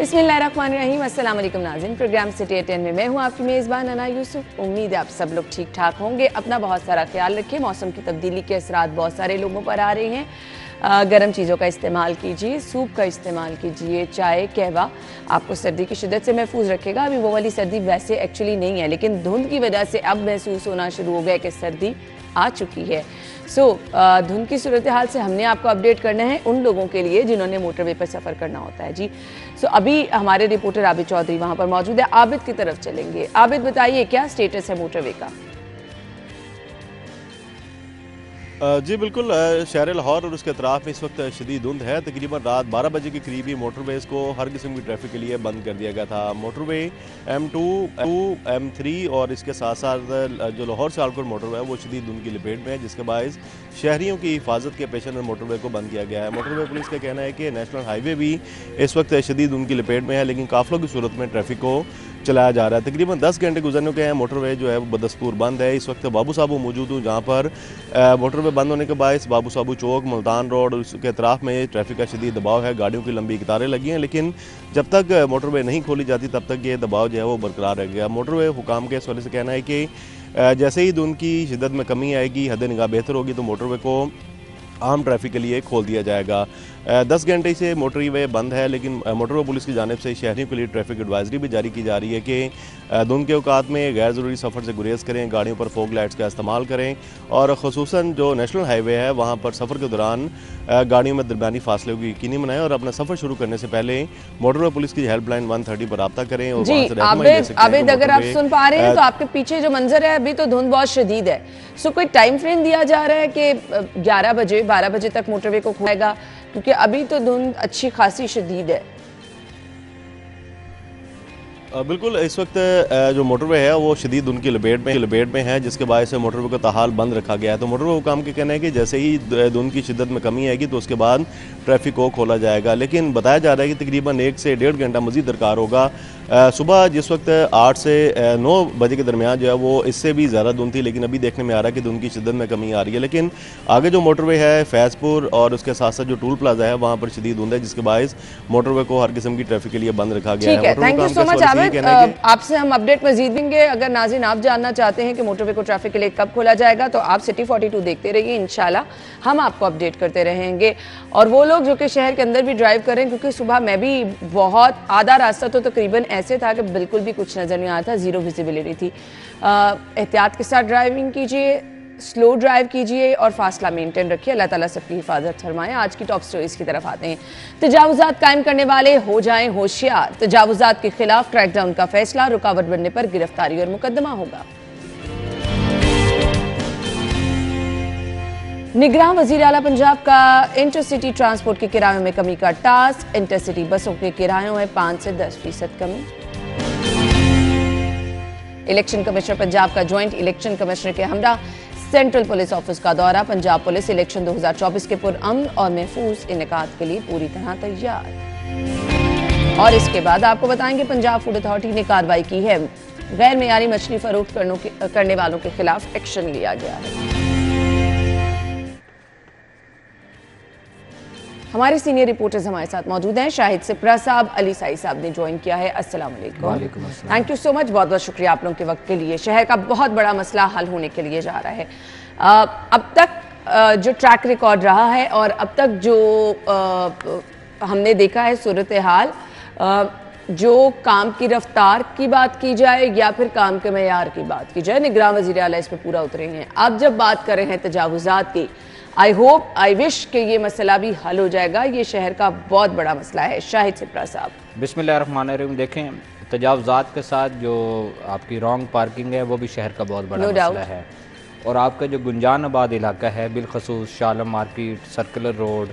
बिस्मिल्लाहिर्रहमानिर्रहीम। अस्सलाम वालेकुम नाज़रीन, प्रोग्राम सिटी एट 10 में मैं हूँ आपकी मेज़बान अना यूसुफ। उम्मीद है आप सब लोग ठीक ठाक होंगे। अपना बहुत सारा ख्याल रखिए। मौसम की तब्दीली के असरात बहुत सारे लोगों पर आ रहे हैं। गर्म चीज़ों का इस्तेमाल कीजिए, सूप का इस्तेमाल कीजिए, चाय कहवा आपको सर्दी की शिद्दत से महफूज रखेगा। अभी वो वाली सर्दी वैसे एक्चुअली नहीं है, लेकिन धुंध की वजह से अब महसूस होना शुरू हो गया कि सर्दी आ चुकी है। धुंध की सूरत हाल से हमने आपको अपडेट करना है उन लोगों के लिए जिन्होंने मोटरवे पर सफ़र करना होता है। जी अभी हमारे रिपोर्टर आबिद चौधरी वहाँ पर मौजूद है। आबिद की तरफ चलेंगे। आबिद बताइए क्या स्टेटस है मोटरवे का? जी बिल्कुल, शहर लाहौर और उसके अतराफ़ में इस वक्त शदीद धुंध है। तकरीबन रात 12 बजे के करीब ही मोटरवेज़ को हर किस्म की ट्रैफिक के लिए बंद कर दिया गया था। मोटरवे M2, M3 और इसके साथ साथ जो लाहौर सियालकोट मोटरवे है वो शदीद धुंध की लपेट में है, जिसके बायस शहरियों की हिफाजत के पेश नज़र मोटरवे को बंद किया गया है। मोटरवे पुलिस का कहना है कि नेशनल हाईवे भी इस वक्त शदीद धुंध की लपेट में है, लेकिन काफिलों की सूरत में ट्रैफिक को चलाया जा रहा है। तकरीबन 10 घंटे गुजरने के हैं, मोटरवे जो है वो बदस्तूर बंद है। इस वक्त बाबू साहब मौजूद हूँ, जहाँ पर मोटरवे बंद होने के बायस बाबू साहब चौक, मुल्तान रोड और उसके अतराफ़ में ट्रैफिक का शदीद दबाव है। गाड़ियों की लंबी कतारें लगी हैं, लेकिन जब तक मोटरवे नहीं खोली जाती तब तक ये दबाव जो है वो बरकरार रहेगा। मोटरवे हुकाम के इस वजह से कहना है कि जैसे ही धुंध की शिद्दत में कमी आएगी, हद निगाह बेहतर होगी, तो मोटरवे को आम ट्रैफिक के लिए खोल दिया जाएगा। 10 घंटे से मोटरवे बंद है, लेकिन मोटरवे पुलिस की जानिब से शहरियों के लिए ट्रैफिक एडवाइजरी भी जारी की जा रही है कि धुंध के औकात में गैर ज़रूरी सफ़र से गुरेज करें, गाड़ियों पर फोग लाइट्स का इस्तेमाल करें और ख़ुसूसन जो नेशनल हाईवे है वहाँ पर सफ़र के दौरान गाड़ियों में दरमियानी फासले को यकीनी बनाएं और अपना सफ़र शुरू करने से पहले मोटरवे पुलिस की हेल्पलाइन 130 पर रब्ता करें। और आबिद, अगर आप सुन पा रहे हैं तो आपके पीछे जो मंजर है अभी तो धुंध बहुत शदीद है। कोई टाइम फ्रेम दिया जा रहा है कि 11 बजे 12 बजे तक मोटरवे को खोलेगा? क्योंकि अभी तो धुंध अच्छी खासी शदीद है। बिल्कुल, इस वक्त जो मोटरवे है वो शदीद धुंध की लपेट में है, जिसके बायस से मोटरवे को ताहाल बंद रखा गया है। तो मोटरवे हुकाम के कहना है कि जैसे ही धुंध की शिद्दत में कमी आएगी तो उसके बाद ट्रैफिक को खोला जाएगा। लेकिन बताया जा रहा है कि तकरीबन 1 से 1.5 घंटा मज़ीद दरकार होगा। सुबह जिस वक्त 8 से 9 बजे के दरमियान जो है वो इससे भी ज़्यादा धुंध थी, लेकिन अभी देखने में आ रहा है कि धुंध की शिद्दत में कमी आ रही है। लेकिन आगे जो मोटरवे है फैज़पुर और उसके साथ साथ जो टूल प्लाजा है वहाँ पर शदीद धुंध है, जिसके बायस मोटरवे को हर किस्म की ट्रैफिक के लिए बंद रखा गया है। Thank you so much Abid. आपसे हम अपडेट मजीद देंगे। अगर नाज़रीन आप जानना चाहते हैं कि मोटरवे को ट्रैफिक के लिए कब खोला जाएगा तो आप सिटी 42 देखते रहिए, इंशाल्लाह हम आपको अपडेट करते रहेंगे। और वो लोग जो कि शहर के अंदर भी ड्राइव करें, क्योंकि सुबह मैं भी बहुत आधा रास्ता तो तकरीबन ऐसे था कि बिल्कुल भी कुछ नज़र नहीं आता, ज़ीरो विजिबिलिटी थी। एहतियात के साथ ड्राइविंग कीजिए, स्लो ड्राइव कीजिए और फासला मेंटेन रखिए। अल्लाह ताला सबकी हिफाजत फरमाए। आज की टॉप स्टोरीज की तरफ आते हैं। तजावुजात कायम करने वाले हो जाएं होशियार। तजावुजात के खिलाफ क्रैकडाउन का फैसला, रुकावट बनने पर गिरफ्तारी और मुकदमा होगा। निगरान वज़ीर आला पंजाब का इंटरसिटी ट्रांसपोर्ट के किरायों में कमी का टास्क। इंटरसिटी बसों के किरायों में 5 से 10% कमी। इलेक्शन कमिश्नर पंजाब का ज्वाइंट इलेक्शन कमिश्नर के हमरा सेंट्रल पुलिस ऑफिस का दौरा। पंजाब पुलिस इलेक्शन 2024 के पुरअमन और महफूज इनेकाद के लिए पूरी तरह तैयार। और इसके बाद आपको बताएंगे पंजाब फूड अथॉरिटी ने कार्रवाई की है। गैर मेयारी मछली फरोख्त करने वालों के खिलाफ एक्शन लिया गया है। हमारे सीनियर रिपोर्टर्स हमारे साथ मौजूद हैं। शाहिद सिप्रा साहब, अली साई साहब ने ज्वाइन किया है। अस्सलाम वालेकुम। थैंक यू सो मच, बहुत बहुत शुक्रिया आप लोगों के वक्त के लिए। शहर का बहुत बड़ा मसला हल होने के लिए जा रहा है। अब तक जो ट्रैक रिकॉर्ड रहा है और अब तक जो हमने देखा है सूरत हाल, जो काम की रफ्तार की बात की जाए या फिर काम के मेयार की बात की जाए, निगरान वज़ीर आला इस पर पूरा उतरे हैं। अब जब बात कर रहे हैं तजावुजात की, आई होप आई विश कि ये मसला भी हल हो जाएगा। ये शहर का बहुत बड़ा मसला है। शाहिद सिप्रा साहब। बिस्मिल्लाहिर्रहमानिर्रहीम। देखें, तजावुजात के साथ जो आपकी रॉन्ग पार्किंग है वो भी शहर का बहुत बड़ा मसला है। और आपका जो गुंजानाबाद इलाका है, बिलखसूस शालम मार्केट, सर्कुलर रोड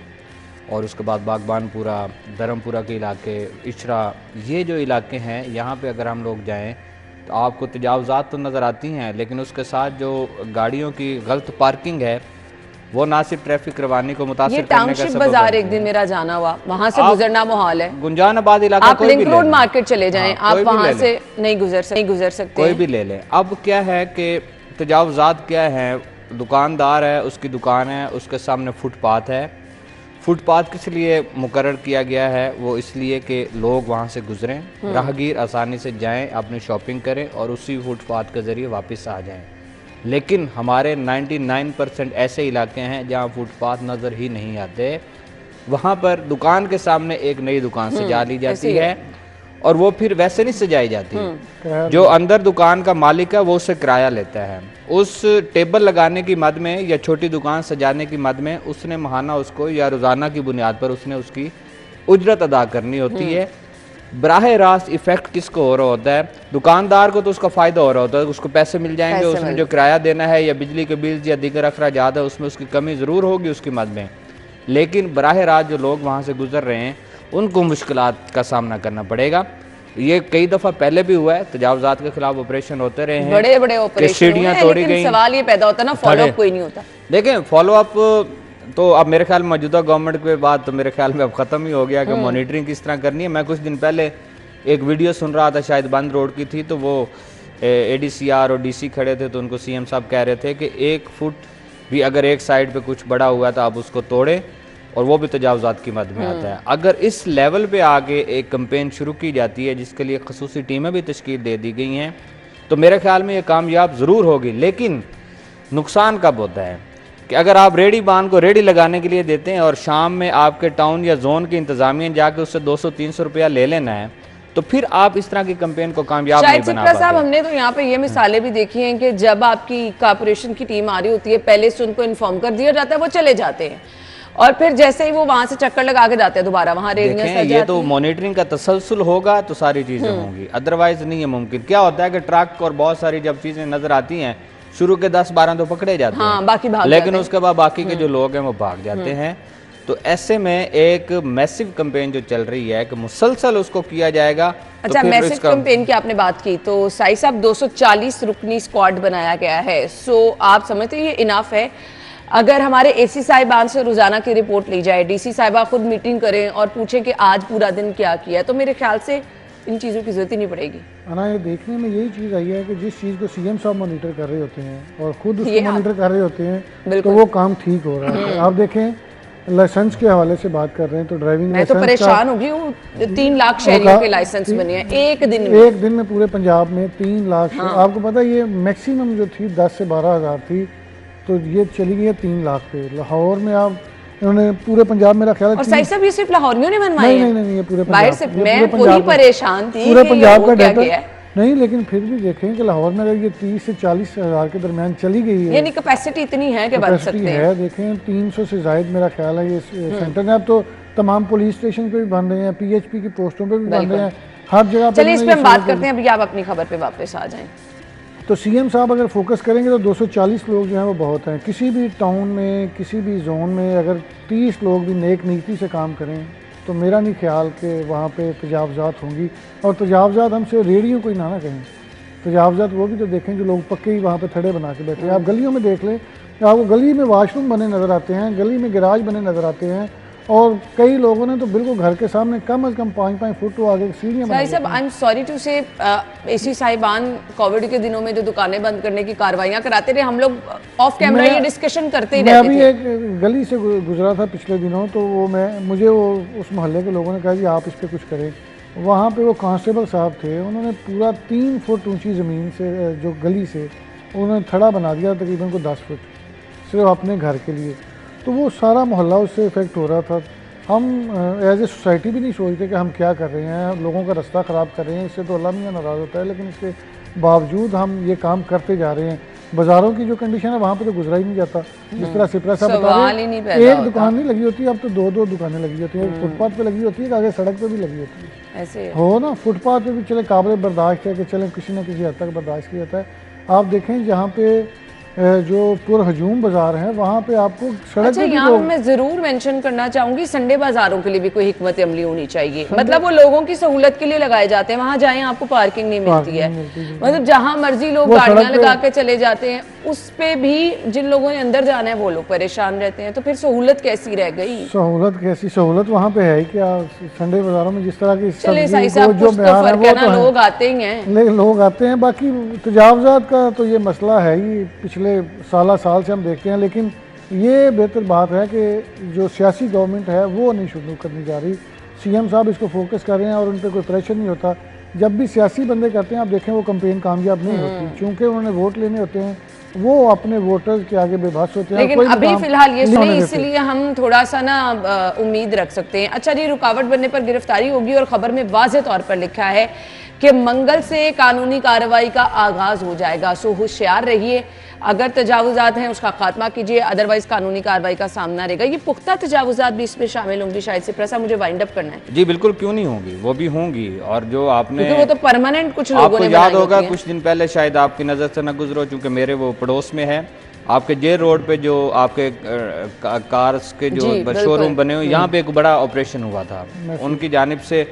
और उसके बाद बागबानपुरा, धर्मपुरा के इलाके, इशरा, ये जो इलाके हैं यहाँ पे अगर हम लोग जाएँ तो आपको तजावुजात तो नज़र आती हैं, लेकिन उसके साथ जो गाड़ियों की गलत पार्किंग है वो ना सिर्फ ट्रैफिक रवानी को मुतासिर करने का सबब बाजार एक दिन मेरा जाना हुआ, वहाँ से गुजरना मुहाल है। गुंजानाबाद इलाका आप लिंक रोड मार्केट चले जाएं, आप वहाँ से नहीं गुजर सकते। कोई भी ले लें। अब क्या है कि तजावुजात क्या है, दुकानदार है, उसकी दुकान है, उसके सामने फुटपाथ है, फुटपाथ किस लिए मुकर्रर किया गया है? वो इसलिए कि लोग वहाँ से गुजरें, राहगीर आसानी से जाएं, अपनी शॉपिंग करें और उसी फुटपाथ के ज़रिए वापस आ जाएं। लेकिन हमारे 99% ऐसे इलाके हैं जहाँ फुटपाथ नज़र ही नहीं आते। वहाँ पर दुकान के सामने एक नई दुकान सजा ली जाती है और वो फिर वैसे नहीं सजाई जाती। जो अंदर दुकान का मालिक है वो उससे किराया लेता है। उस टेबल लगाने की मद में या छोटी दुकान सजाने की मद में उसने माहाना उसको या रोज़ाना की बुनियाद पर उसने उसकी उजरत अदा करनी होती है। बराह रास्त इफेक्ट किसको हो रहा होता है? दुकानदार को तो उसका फ़ायदा हो रहा होता है, उसको पैसे मिल जाएंगे, उसमें जो किराया देना है या बिजली के बिल या दीगर अखराजात है उसमें उसकी कमी ज़रूर होगी उसकी मद में। लेकिन बराह रास्त जो लोग वहाँ से गुजर रहे हैं उनको मुश्किलात का सामना करना पड़ेगा। ये कई दफ़ा पहले भी हुआ है, तजावुज़ात के खिलाफ ऑपरेशन होते रहे हैं, बड़े बड़े ऑपरेशन, सीढ़ियाँ तोड़ी गई। सवाल ये पैदा होता है ना, फॉलोअप कोई नहीं होता। देखें फॉलोअप तो अब मेरे ख्याल मौजूदा गवर्नमेंट के बाद तो मेरे ख्याल में अब ख़त्म ही हो गया कि मॉनिटरिंग किस तरह करनी है। मैं कुछ दिन पहले एक वीडियो सुन रहा था, शायद बंद रोड की थी, तो वो ADCR और DC खड़े थे तो उनको CM साहब कह रहे थे कि 1 फुट भी अगर एक साइड पे कुछ बड़ा हुआ तो आप उसको तोड़ें, और वो भी तजावुज़ात की मद में आता है। अगर इस लेवल पे आगे एक कैंपेन शुरू की जाती है जिसके लिए खसूसी टीमें भी तश्कील दे दी गई हैं तो मेरे ख्याल में ये कामयाब ज़रूर होगी। लेकिन नुकसान कब होता है कि अगर आप रेडी बान को रेडी लगाने के लिए देते हैं और शाम में आपके टाउन या जोन की इंतजामिया जाके उससे 200-300 रुपया ले लेना है तो फिर आप इस तरह की कैंपेन को कामयाब नहीं बना पाते। साहब हमने तो यहाँ पे ये मिसालें भी देखी हैं कि जब आपकी कॉर्पोरेशन की टीम आ रही होती है पहले से उनको इन्फॉर्म कर दिया जाता है, वो चले जाते हैं और फिर जैसे ही वो वहां से चक्कर लगा के जाते हैं दोबारा वहां रेडियां सज जाती हैं। ये तो मॉनिटरिंग का तसलसल होगा तो सारी चीजें होंगी, अदरवाइज नहीं है मुमकिन। क्या होता है कि ट्रक और बहुत सारी जब चीजें नजर आती हैं शुरू के 10-12 तो पकड़े जाते हैं, बाकी भाग लेकिन उसके बाद बाकी के जो लोग हैं वो भाग जाते हैं। तो ऐसे में एक मैसिव कैंपेन जो चल रही है कि मुसलसल उसको किया जाएगा। अच्छा, मैसिव कैंपेन की आपने बात की तो साई साहब 240 रुकनी स्क्वाड बनाया गया है। सो आप समझते हैं ये इनाफ है? अगर हमारे AC साहिबान से रोजाना की रिपोर्ट ली जाए, DC साहिबा खुद मीटिंग करें और पूछें कि आज पूरा दिन क्या किया, तो मेरे ख्याल से इन चीज़ों की जरूरत ही नहीं पड़ेगी। ना ये देखने में यही चीज़ आई है कि जिस चीज़ को CM साहब मॉनिटर कर रहे होते हैं और खुद उसको मॉनिटर कर रहे होते हैं तो वो काम ठीक हो रहा है। आप देखें लाइसेंस के हवाले से बात कर रहे हैं तो ड्राइविंग मैं तो परेशान हो गई हूँ। 3 लाख शहरियों के लाइसेंस बने हैं एक दिन में पूरे पंजाब में 3 लाख। आपको पता है ये मैक्सिमम जो थी 10 से 12 हज़ार थी तो ये चली गई है 3 लाख पे। लाहौर में आप इन्होंने पूरे पंजाब में ख्याल और साहिब साहब ये सिर्फ लाहौरियों ने बनवाए हैं? नहीं, ये पूरे बाहर से। मैं पूरी परेशान थी पूरे पंजाब का डाटा नहीं, लेकिन फिर भी देखें कि लाहौर में अगर ये 30 से 40 हज़ार के दरमियान चली गई है, यानी कैपेसिटी इतनी है कि बन सकते हैं। देखें 300 से ज़ायद मेरा ख्याल है ये सेंटर में। अब तो तमाम पुलिस स्टेशन पे भी बन रहे हैं, PHP की पोस्टों पे भी बन रहे हैं, हर जगह। चलिए इस पे हम बात करते हैं, अभी आप अपनी खबर पे वापस आ जाएं। तो CM साहब अगर फोकस करेंगे तो 240 लोग जो हैं वो बहुत हैं। किसी भी टाउन में किसी भी जोन में अगर 30 लोग भी नेक नीति से काम करें तो मेरा नहीं ख्याल कि वहाँ पे तजावुज़ात होंगी। और तजावुज़ात हम सिर्फ रेडियो को ही ना कहें, तजावुज़ात वो भी तो देखें जो लोग पक्के ही वहाँ पे थड़े बना के बैठे हैं। आप गलियों में देख लें, आपको गली में वाशरूम बने नज़र आते हैं, गली में गैराज बने नज़र आते हैं और कई लोगों ने तो बिल्कुल घर के सामने कम से कम 5-5 फुट तो आगे सीढ़ियाँ बनाई। साहब आई एम सॉरी टू से AC साहिबान कोविड के दिनों में जो दुकानें बंद करने की कार्रवाइयाँ कराते रहे, हम लोग ऑफ कैमरा ये डिस्कशन करते ही रहते थे। मैं अभी एक गली से गुजरा था पिछले दिनों तो मुझे उस मोहल्ले के लोगों ने कहा कि आप इस पर कुछ करें। वहाँ पे वो कांस्टेबल साहब थे, उन्होंने पूरा 3 फुट ऊँची ज़मीन से जो गली से उन्होंने थड़ा बना दिया तकरीबन को 10 फुट सिर्फ अपने घर के लिए। तो वो सारा मोहल्ला उससे इफ़ेक्ट हो रहा था। हम एज ए सोसाइटी भी नहीं सोचते कि हम क्या कर रहे हैं, लोगों का रास्ता ख़राब कर रहे हैं, इससे तो अल्लाह मियां नाराज़ होता है, लेकिन इसके बावजूद हम ये काम करते जा रहे हैं। बाज़ारों की जो कंडीशन है वहाँ पे तो गुजरा ही नहीं जाता। जिस तरह सिपरा साहब बता रहे हैं, एक दुकान नहीं लगी होती, अब तो 2-2 दुकानें लगी होती हैं। फुटपाथ पे लगी होती है, आगे सड़क पे भी लगी होती है। ऐसे हो ना, फुटपाथ पे भी चले काबिल बर्दाश्त है कि चले किसी न किसी हद तक बर्दाश्त किया जाता है। आप देखें जहाँ पे जो पुरहजूम बाजार है वहाँ पे आपको सड़क। अच्छा, यहाँ मैं जरूर मेंशन करना चाहूंगी संडे बाजारों के लिए भी कोई हिकमत अमली होनी चाहिए। मतलब वो लोगों की सहूलत के लिए लगाए जाते हैं, वहाँ जाएं आपको पार्किंग नहीं मिलती है। मतलब जहाँ मर्जी लोग गाड़ियाँ लगा के चले जाते हैं, उस पे भी जिन लोगों ने अंदर जाना है वो लोग परेशान रहते हैं। तो फिर सहूलत कैसी रह गई? सहूलत वहाँ पे है क्या? संडे बाजारों में जिस तरह की लोग आते ही हैं, लोग आते हैं। बाकी तजावुज़ात का तो ये मसला है ही, पिछले साल से हम देखते हैं। लेकिन ये बेहतर बात है कि जो सियासी गवर्नमेंट है वो नहीं शुरू करनी जा रही। सीएम साहब इसको फोकस कर रहे हैं और उन पर कोई प्रेशर नहीं होता। जब भी सियासी बंदे करते हैं आप देखें वो कैंपेन कामयाब नहीं होती, क्योंकि उन्होंने वोट लेने होते हैं, वो अपने वोटर्स के आगे बेबस होते हैं। लेकिन अभी फिलहाल ये सुनिए, इसलिए हम थोड़ा सा ना उम्मीद रख सकते हैं। अच्छा जी, रुकावट बनने पर गिरफ्तारी होगी और खबर में वाज़ेह तौर पर लिखा है कि मंगल से कानूनी कार्रवाई का आगाज हो जाएगा। सो होशियार रहिए, अगर तजावुजात हैं उसका खात्मा कीजिए, अदरवाइज कानूनी कार्रवाई का सामना रहेगा। ये पुख्ता तजावुजात भी इसमें शामिल होंगी शायद से। प्रसा, मुझे वाइंड अप करना है। जी बिल्कुल, क्यों नहीं होंगी, वो भी होंगी। और जो आपने, वो तो परमानेंट कुछ लोगों आपको ने याद होगा कुछ दिन पहले, शायद आपकी नज़र से न गुजरो चूंकि मेरे वो पड़ोस में है, आपके जे रोड पे जो आपके कार्स के जो शोरूम बने हुए, यहाँ पे एक बड़ा ऑपरेशन हुआ था। उनकी जानिब से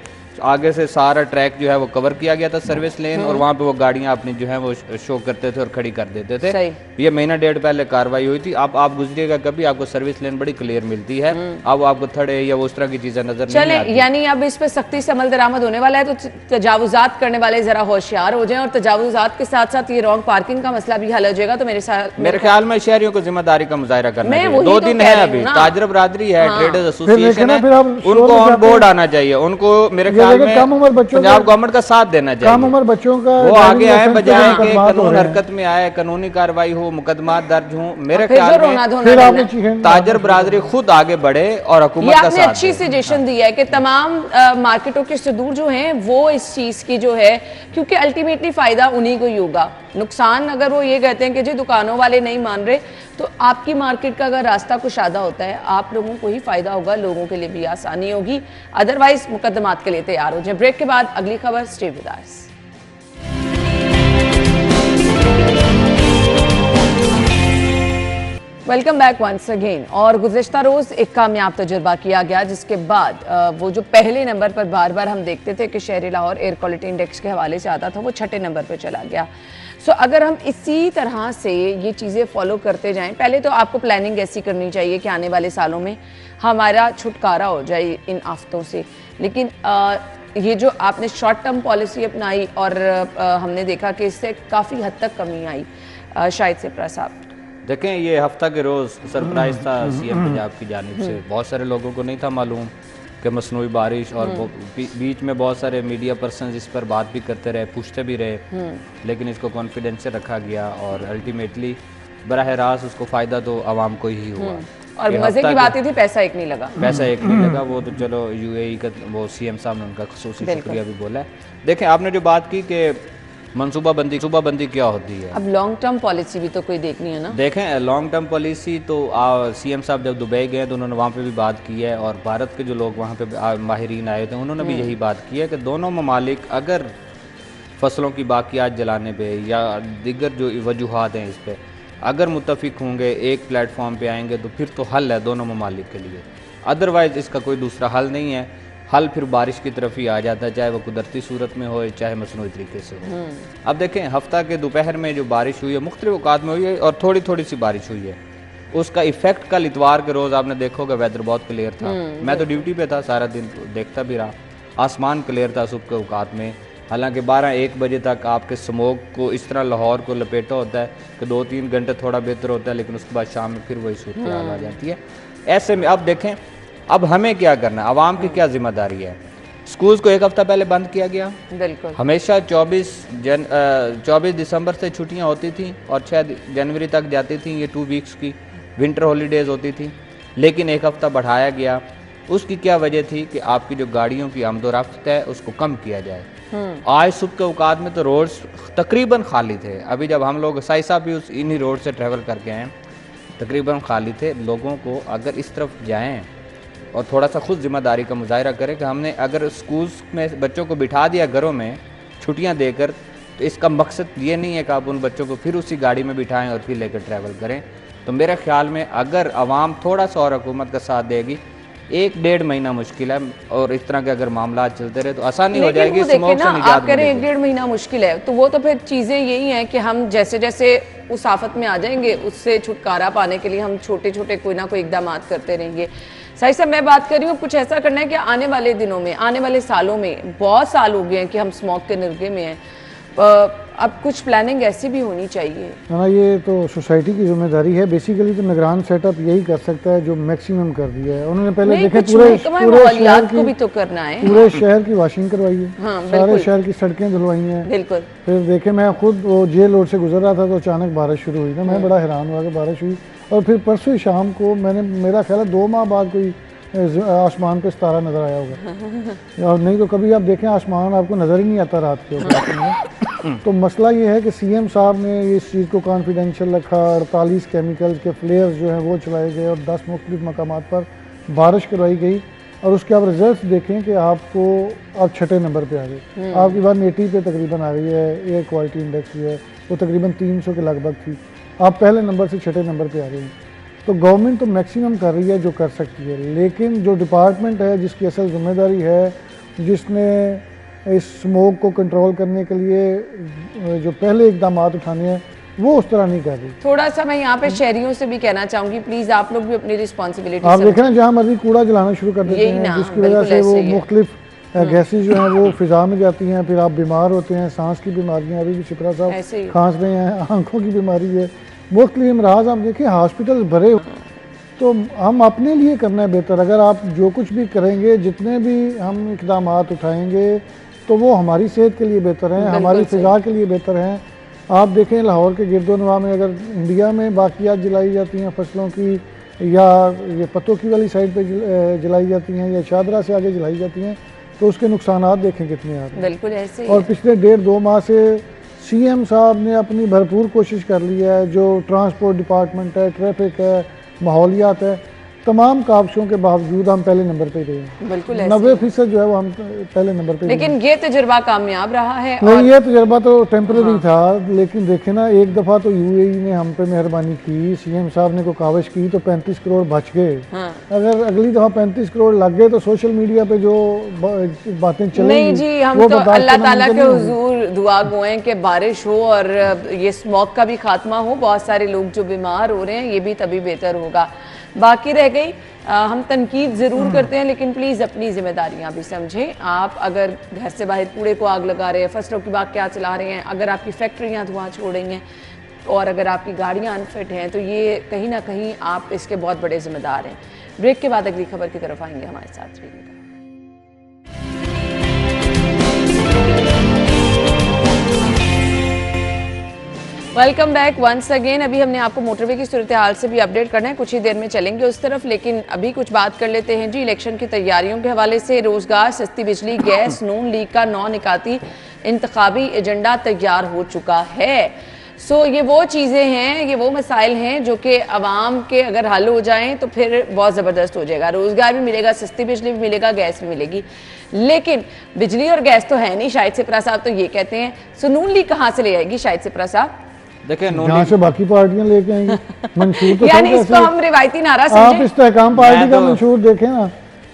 आगे से सारा ट्रैक जो है वो कवर किया गया था, सर्विस लेन, और वहाँ पे वो गाड़ियाँ अपनी जो है वो शो करते थे और खड़ी कर देते थे। ये महीना डेढ़ पहले कार्रवाई हुई थी। आप गुजरिएगा कभी, आपको सर्विस लेन बड़ी क्लियर मिलती है। अब आपको थड़े या उस तरह की चीजें नजर नहीं आती। यानी अब इस पे सख्ती से अमल दरामद होने वाला है, तो तजावुजात करने वाले जरा होशियार हो जाएं, और तजावुजात के साथ साथ ये रॉन्ग पार्किंग का मसला भी हल हो जाएगा। तो मेरे ख्याल में शहरियों को जिम्मेदारी का मुजाहरा करना चाहिए। 2 दिन है अभी, ताजर बरादरी है, ट्रेडर्स एसोसिएशन है, उनको ऑन बोर्ड आना चाहिए। उनको मेरे ख्याल में पंजाब गवर्नमेंट का साथ देना चाहिए। कम उम्र बच्चों का वो आगे आए, बजाय कि कानून हरकत में आए, कानूनी कार्रवाई हो, मुकदमा दर्ज हो। मेरे ख्याल में ताजर बरादरी खुद आगे बढ़े और हुकूमत का साथ। अच्छी सजेशन दी है कि तमाम मार्केटों के सदूर जो हैं वो इस चीज की जो है, क्योंकि अल्टीमेटली फायदा उन्हीं को ही होगा। नुकसान अगर वो ये कहते हैं कि जी दुकानों वाले नहीं मान रहे, तो आपकी मार्केट का अगर रास्ता कुशादा होता है, आप लोगों को ही फायदा होगा, लोगों के लिए भी आसानी होगी। अदरवाइज मुकदमात के लिए तैयार हो जाए। ब्रेक के बाद अगली खबर, stay with us. Welcome back once again. और गुज़िश्ता रोज़ एक कामयाब तजुर्बा किया गया, जिसके बाद वो जो पहले नंबर पर बार बार हम देखते थे कि शहर लाहौर एयर क्वालिटी इंडेक्स के हवाले से आता था, वो 6ठे नंबर पर चला गया। सो अगर हम इसी तरह से ये चीज़ें फॉलो करते जाएं, पहले तो आपको प्लानिंग ऐसी करनी चाहिए कि आने वाले सालों में हमारा छुटकारा हो जाए इन आफतों से। लेकिन ये जो आपने शॉर्ट टर्म पॉलिसी अपनाई और हमने देखा कि इससे काफ़ी हद तक कमी आई। शायद से प्रसाद देखें, ये हफ्ता के रोज़ सरप्राइज था सीएम पंजाब की जानिब से। बहुत सारे लोगों को नहीं था मालूम कि मसनूई बारिश, और बीच में बहुत सारे मीडिया पर्सन इस पर बात भी करते रहे, पूछते भी रहे, लेकिन इसको कॉन्फिडेंशियल रखा गया और अल्टीमेटली बराह रास्त उसको फ़ायदा तो आवाम को ही हुआ। और मजे की बात थी, पैसा एक नहीं लगा। पैसा एक नहीं लगा, वो तो चलो यूएई का वो सीएम साहब ने उनका खुसूसी शुक्रिया भी बोला है। देखें, आपने जो बात की कि मनसूबाबंदी क्या होती है, अब लॉन्ग टर्म पॉलिसी भी तो कोई देखनी है ना। देखें, लॉन्ग टर्म पॉलिसी तो सीएम साहब जब दुबई गए तो उन्होंने वहाँ पे भी बात की है, और भारत के जो लोग वहाँ पे माहिरीन आए थे उन्होंने भी यही बात की है कि दोनों ममालिक अगर फसलों की बाकियात जलाने पे या दिगर जो वजूहात हैं इस पर अगर मुत्तफिक होंगे, एक प्लेटफॉर्म पे आएंगे, तो फिर तो हल है दोनों ममालिक के लिए। अदरवाइज़ इसका कोई दूसरा हल नहीं है। हल फिर बारिश की तरफ ही आ जाता है, चाहे वो कुदरती सूरत में हो चाहे मसनूई तरीके से हो। अब देखें, हफ्ता के दोपहर में जो बारिश हुई है मुख्तलिफ औकात में हुई है और थोड़ी थोड़ी सी बारिश हुई है, उसका इफेक्ट कल इतवार के रोज़ आपने देखोगे वेदर बहुत क्लियर था। मैं तो ड्यूटी पे था, सारा दिन देखता भी रहा, आसमान क्लियर था सुबह के औकात में। हालांकि 12-1 बजे तक आपके स्मोक को इस तरह लाहौर को लपेटा होता है कि 2-3 घंटे थोड़ा बेहतर होता है, लेकिन उसके बाद शाम में फिर वही सूरत हाल आ जाती है। ऐसे में अब देखें, अब हमें क्या करना है, आवाम की क्या जिम्मेदारी है। स्कूल्स को एक हफ्ता पहले बंद किया गया, बिल्कुल। हमेशा 24 दिसंबर से छुट्टियां होती थी और 6 जनवरी तक जाती थी। ये 2 वीक्स की विंटर हॉलीडेज होती थी, लेकिन एक हफ्ता बढ़ाया गया। उसकी क्या वजह थी कि आपकी जो गाड़ियों की आमदोरफ्त है उसको कम किया जाए। आज सुबह के औकात में तो रोड्स तकरीबन खाली थे। अभी जब हम लोग साइसा भी इन्हीं रोड से ट्रैवल करके आए, तकरीबन खाली थे। लोगों को अगर इस तरफ जाएं और थोड़ा सा खुद जिम्मेदारी का मुजाहरा करें कि हमने अगर स्कूल्स में बच्चों को बिठा दिया घरों में छुट्टियां देकर, तो इसका मकसद ये नहीं है कि आप उन बच्चों को फिर उसी गाड़ी में बिठाएं और फिर लेकर ट्रैवल करें। तो मेरे ख्याल में अगर आवाम थोड़ा सा और हुकूमत का साथ देगी, 1-1.5 महीना मुश्किल है, और इस तरह के अगर मामला चलते रहे तो आसानी हो जाएगी। आप करें 1-1.5 महीना मुश्किल है, तो वो तो फिर चीज़ें यही हैं कि हम जैसे जैसे उस आफत में आ जाएंगे, उससे छुटकारा पाने के लिए हम छोटे छोटे कोई ना कोई इकदाम करते रहेंगे। सही से मैं बात कर रही हूँ, कुछ ऐसा करना है कि आने वाले दिनों में, आने वाले सालों में, बहुत साल हो गए हैं कि हम स्मोक के निर्गे में हैं। अब कुछ प्लानिंग ऐसी भी होनी चाहिए ना, ये तो सोसाइटी की जिम्मेदारी है। बेसिकली तो निगरान सेटअप यही कर सकता है जो मैक्सिमम कर दिया है उन्होंने। पहले देखे पूरे शहर को भी तो करना है, पूरे शहर की वॉशिंग करवाई है, हाँ, सारे शहर की सड़कें धुलवाई हैं। बिल्कुल। फिर देखे मैं खुद वो जेल रोड से गुजर रहा था तो अचानक बारिश शुरू हुई ना, मैं बड़ा हैरान हुआ कि बारिश हुई। और फिर परसों शाम को मैंने, मेरा ख्याल है 2 माह बाद कोई आसमान पे सितारा नजर आया होगा। और नहीं तो कभी आप देखें आसमान आपको नजर ही नहीं आता रात के ऊपर। तो मसला ये है कि सीएम साहब ने इस चीज़ को कॉन्फिडेंशियल रखा। 48 केमिकल्स के फ्लेयर्स जो हैं वो चलाए गए और 10 मुख्तलिफ मकामात पर बारिश करवाई गई। और उसके आप रिजल्ट देखें कि आपको आप 6ठे नंबर पे आ गए। आपकी 180 पे तकरीबन आ गई है। एयर क्वालिटी इंडेक्स जो है वो तकरीबन 300 के लगभग थी। आप पहले नंबर से 6ठे नंबर पे आ गए हैं। तो गवर्नमेंट तो मैक्सिमम कर रही है जो कर सकती है, लेकिन जो डिपार्टमेंट है जिसकी असल जिम्मेदारी है, जिसने इस स्मोक को कंट्रोल करने के लिए जो पहले इकदाम उठाने हैं, वो उस तरह नहीं कर रही। थोड़ा सा मैं यहाँ पे शहरियों से भी कहना चाहूंगी, प्लीज आप लोग भी अपनी रिस्पॉन्सिबिलिटी आप देखें ना, जहाँ मर्जी कूड़ा जलाना शुरू कर देते हैं, जिसकी वजह से वो मुख्तलिफ गैसेज जो हैं वो फिजा में जाती हैं। फिर आप बीमार होते हैं, सांस की बीमारियाँ, अभी भी शिप्रा साहब खांस रहे हैं, आंखों की बीमारी है, मुख्तलिफ अमराज। आप देखिए हॉस्पिटल भरे। तो हम अपने लिए करना है बेहतर। अगर आप जो कुछ भी करेंगे, जितने भी हम इकदाम उठाएंगे, तो वो हमारी सेहत के लिए बेहतर हैं, हमारी फिजा के लिए बेहतर हैं। आप देखें लाहौर के गिरदोनवा में अगर इंडिया में बाकियात जलाई जाती हैं फसलों की, या ये पत्तों की वाली साइड पे जलाई जाती हैं, या शादरा से आगे जलाई जाती हैं, तो उसके नुकसानात देखें कितने आ रहे हैं। बिल्कुल ऐसे। और पिछले 1.5-2 माह से सीएम साहब ने अपनी भरपूर कोशिश कर ली है। जो ट्रांसपोर्ट डिपार्टमेंट है, ट्रैफिक है, माहौलियात है, तमाम काबशों के बावजूद हम पहले नंबर पे रहे हैं। बिल्कुल 90% जो है वो हम पहले नंबर पे। लेकिन ये तजुर्बा कामयाब रहा है। नहीं, ये तजुर्बा तो टेम्पररी था, लेकिन देखे ना, एक दफ़ा तो यूएई ने हम पे मेहरबानी की, सीएम साहब ने को काविश की तो 35 करोड़ बच गए। अगर अगली दफ़ा 35 करोड़ लग गए तो सोशल मीडिया पे जो बातें चलेंगी, नहीं जी, हम तो अल्लाह ताला के हुजूर दुआ गो हैं कि बारिश हो और ये स्मॉग का भी खात्मा हो। बहुत सारे लोग जो बीमार हो रहे हैं, ये भी तभी बेहतर होगा। बाकी रह गई, हम तनकीद ज़रूर करते हैं, लेकिन प्लीज़ अपनी जिम्मेदारियां भी समझें। आप अगर घर से बाहर कूड़े को आग लगा रहे हैं, फसलों की बाग क्या चला रहे हैं, अगर आपकी फैक्ट्रियां धुआं छोड़ रही हैं, और अगर आपकी गाड़ियां अनफिट हैं, तो ये कहीं ना कहीं आप इसके बहुत बड़े जिम्मेदार हैं। ब्रेक के बाद अगली खबर की तरफ आएंगे, हमारे साथ रहिएगा। Welcome back once again. अभी हमने आपको मोटरवे की सूरत हाल से भी अपडेट करना है, कुछ ही देर में चलेंगे उस तरफ, लेकिन अभी कुछ बात कर लेते हैं जी इलेक्शन की तैयारियों के हवाले से। रोजगार, सस्ती बिजली, गैस, नून लीग का 9 निकाती इंतखाबी एजेंडा तैयार हो चुका है। ये वो चीज़ें हैं, ये वो मसाइल हैं जो कि अवाम के अगर हल हो जाएं तो फिर बहुत ज़बरदस्त हो जाएगा। रोज़गार भी मिलेगा, सस्ती बिजली भी मिलेगा, गैस भी मिलेगी। लेकिन बिजली और गैस तो है नहीं, शाहिद सिपरा साहब तो ये कहते हैं। नून लीग कहाँ से ले आएगी शाहिद सिपरा साहब? देखिए, यहाँ से बाकी पार्टियां लेके आएंगी मंशूर तो यानी इसको हम रिवायती नारा समझें। आप इस्तेहकाम पार्टी का मंशूर देखें ना,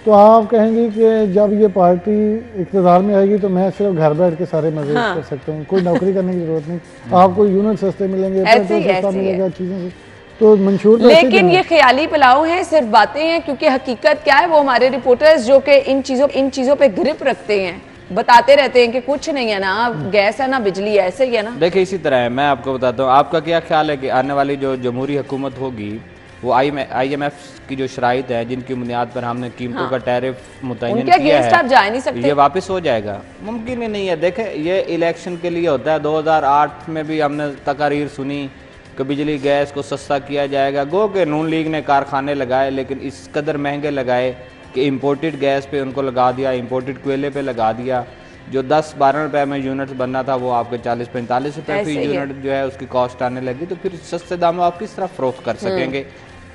तो आप कहेंगे कि जब ये पार्टी इक़्तिदार में आएगी तो मैं सिर्फ घर बैठ के सारे मजे कर सकता हूँ, कोई नौकरी करने की जरूरत नहीं, आपको यूनिट सस्ते मिलेंगे, पेट्रोल सस्ता मिलेगा, चीज़ों से तो मंशूर। लेकिन ये ख्याली पुलाव है, सिर्फ बातें हैं, क्योंकि हकीकत क्या है वो हमारे रिपोर्टर्स जो कि इन चीज़ों पे ग्रिप रखते हैं बताते रहते हैं कि कुछ नहीं है ना, गैस है ना बिजली, ऐसे ही है ना। देखिए इसी तरह है, मैं आपको बताता हूँ। आपका क्या ख्याल है कि आने वाली जो जमहूरी हुकूमत होगी वो IMF की जो शराइत है जिनकी बुनियाद पर हमने कीमतों का टैरिफ मुतय्यन किया है, आप जा नहीं सकते, ये वापस हो जाएगा? मुमकिन ही नहीं है। देखे ये इलेक्शन के लिए होता है। 2008 में भी हमने तकारीर सुनी कि बिजली गैस को सस्ता किया जाएगा। गो के नून लीग ने कारखाने लगाए, लेकिन इस कदर महंगे लगाए कि इम्पोर्टेड गैस पे उनको लगा दिया, इम्पोर्टेड कोयले पे लगा दिया। जो 10-12 रुपए में यूनिट बनना था वो आपके 40-45 रुपए फी यूनिट जो है उसकी कॉस्ट आने लगी। तो फिर सस्ते दामों आप किस तरह फरोख्त कर सकेंगे?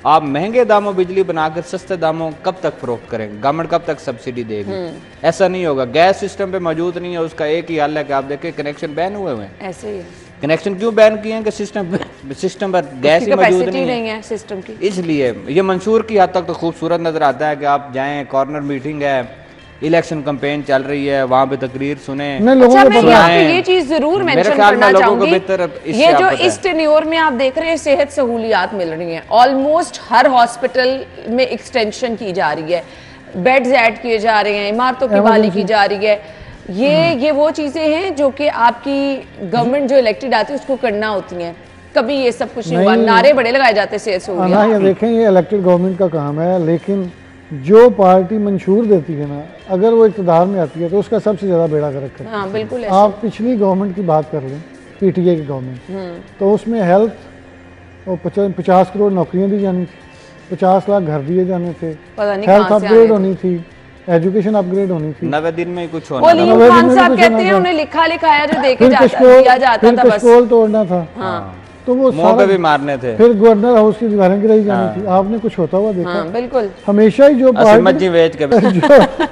आप महंगे दामों बिजली बनाकर सस्ते दामों कब तक फरोख्त करेंगे? गवर्नमेंट कब तक सब्सिडी देगी? ऐसा नहीं होगा। गैस सिस्टम पे मौजूद नहीं है, उसका एक ही हल है कि आप देखें कनेक्शन बैन हुए हैं। ऐसे ही कनेक्शन क्यों बैन किए हैं कि सिस्टम पर गैस ही मौजूद नहीं है सिस्टम की। इसलिए ये मंशूर की हद तक तो खूबसूरत नजर आता है कि आप जाएं, कॉर्नर मीटिंग है, इलेक्शन कैंपेन चल रही है, वहाँ पे तकरीर सुने। अच्छा, मैं यहाँ पे ये चीज जरूर मेंशन करना चाहूंगी, ये जो इस टेन्योर में आप देख रहे हैं सेहत सहूलियात मिल रही हैं, ऑलमोस्ट हर हॉस्पिटल में एक्सटेंशन की जा रही है, बेड्स ऐड किए जा रहे हैं, इमारतों की बहाली की जा रही है। ये वो चीजें हैं जो कि आपकी गवर्नमेंट जो इलेक्टेड आती है उसको करना होती हैं। कभी ये सब कुछ नहीं हुआ, नारे बड़े लगाए जाते हैं सेहत सहूलियत। हाँ, ये देखें ये इलेक्टेड गवर्नमेंट का काम है, लेकिन जो पार्टी मंशूर देती है ना, अगर वो इक़्तिदार में आती है तो उसका सबसे ज़्यादा बेड़ा गर्क करती है। हाँ, बिल्कुल। आप पिछली गवर्नमेंट की बात कर लें, पीटीआई की गवर्नमेंट, तो उसमें हेल्थ और 50 करोड़ नौकरियाँ दी जानी थी, 50 लाख घर दिए जाने थे, हेल्थ अपग्रेड होनी थी, एजुकेशन अपग्रेड होनी थी। 90 दिन में कुछ होना। वो खान साहब कहते हैं उन्हें लिखा लिखाया जो देके दिया जाता था, बस कशकोल तोड़ना था। हाँ। तो वो सारा भी मारने थे, फिर गवर्नर हाउस की दीवारें गिराई जानी थी। आपने कुछ होता हुआ देखा? हाँ, बिल्कुल। हमेशा ही जो पार्टी बेच के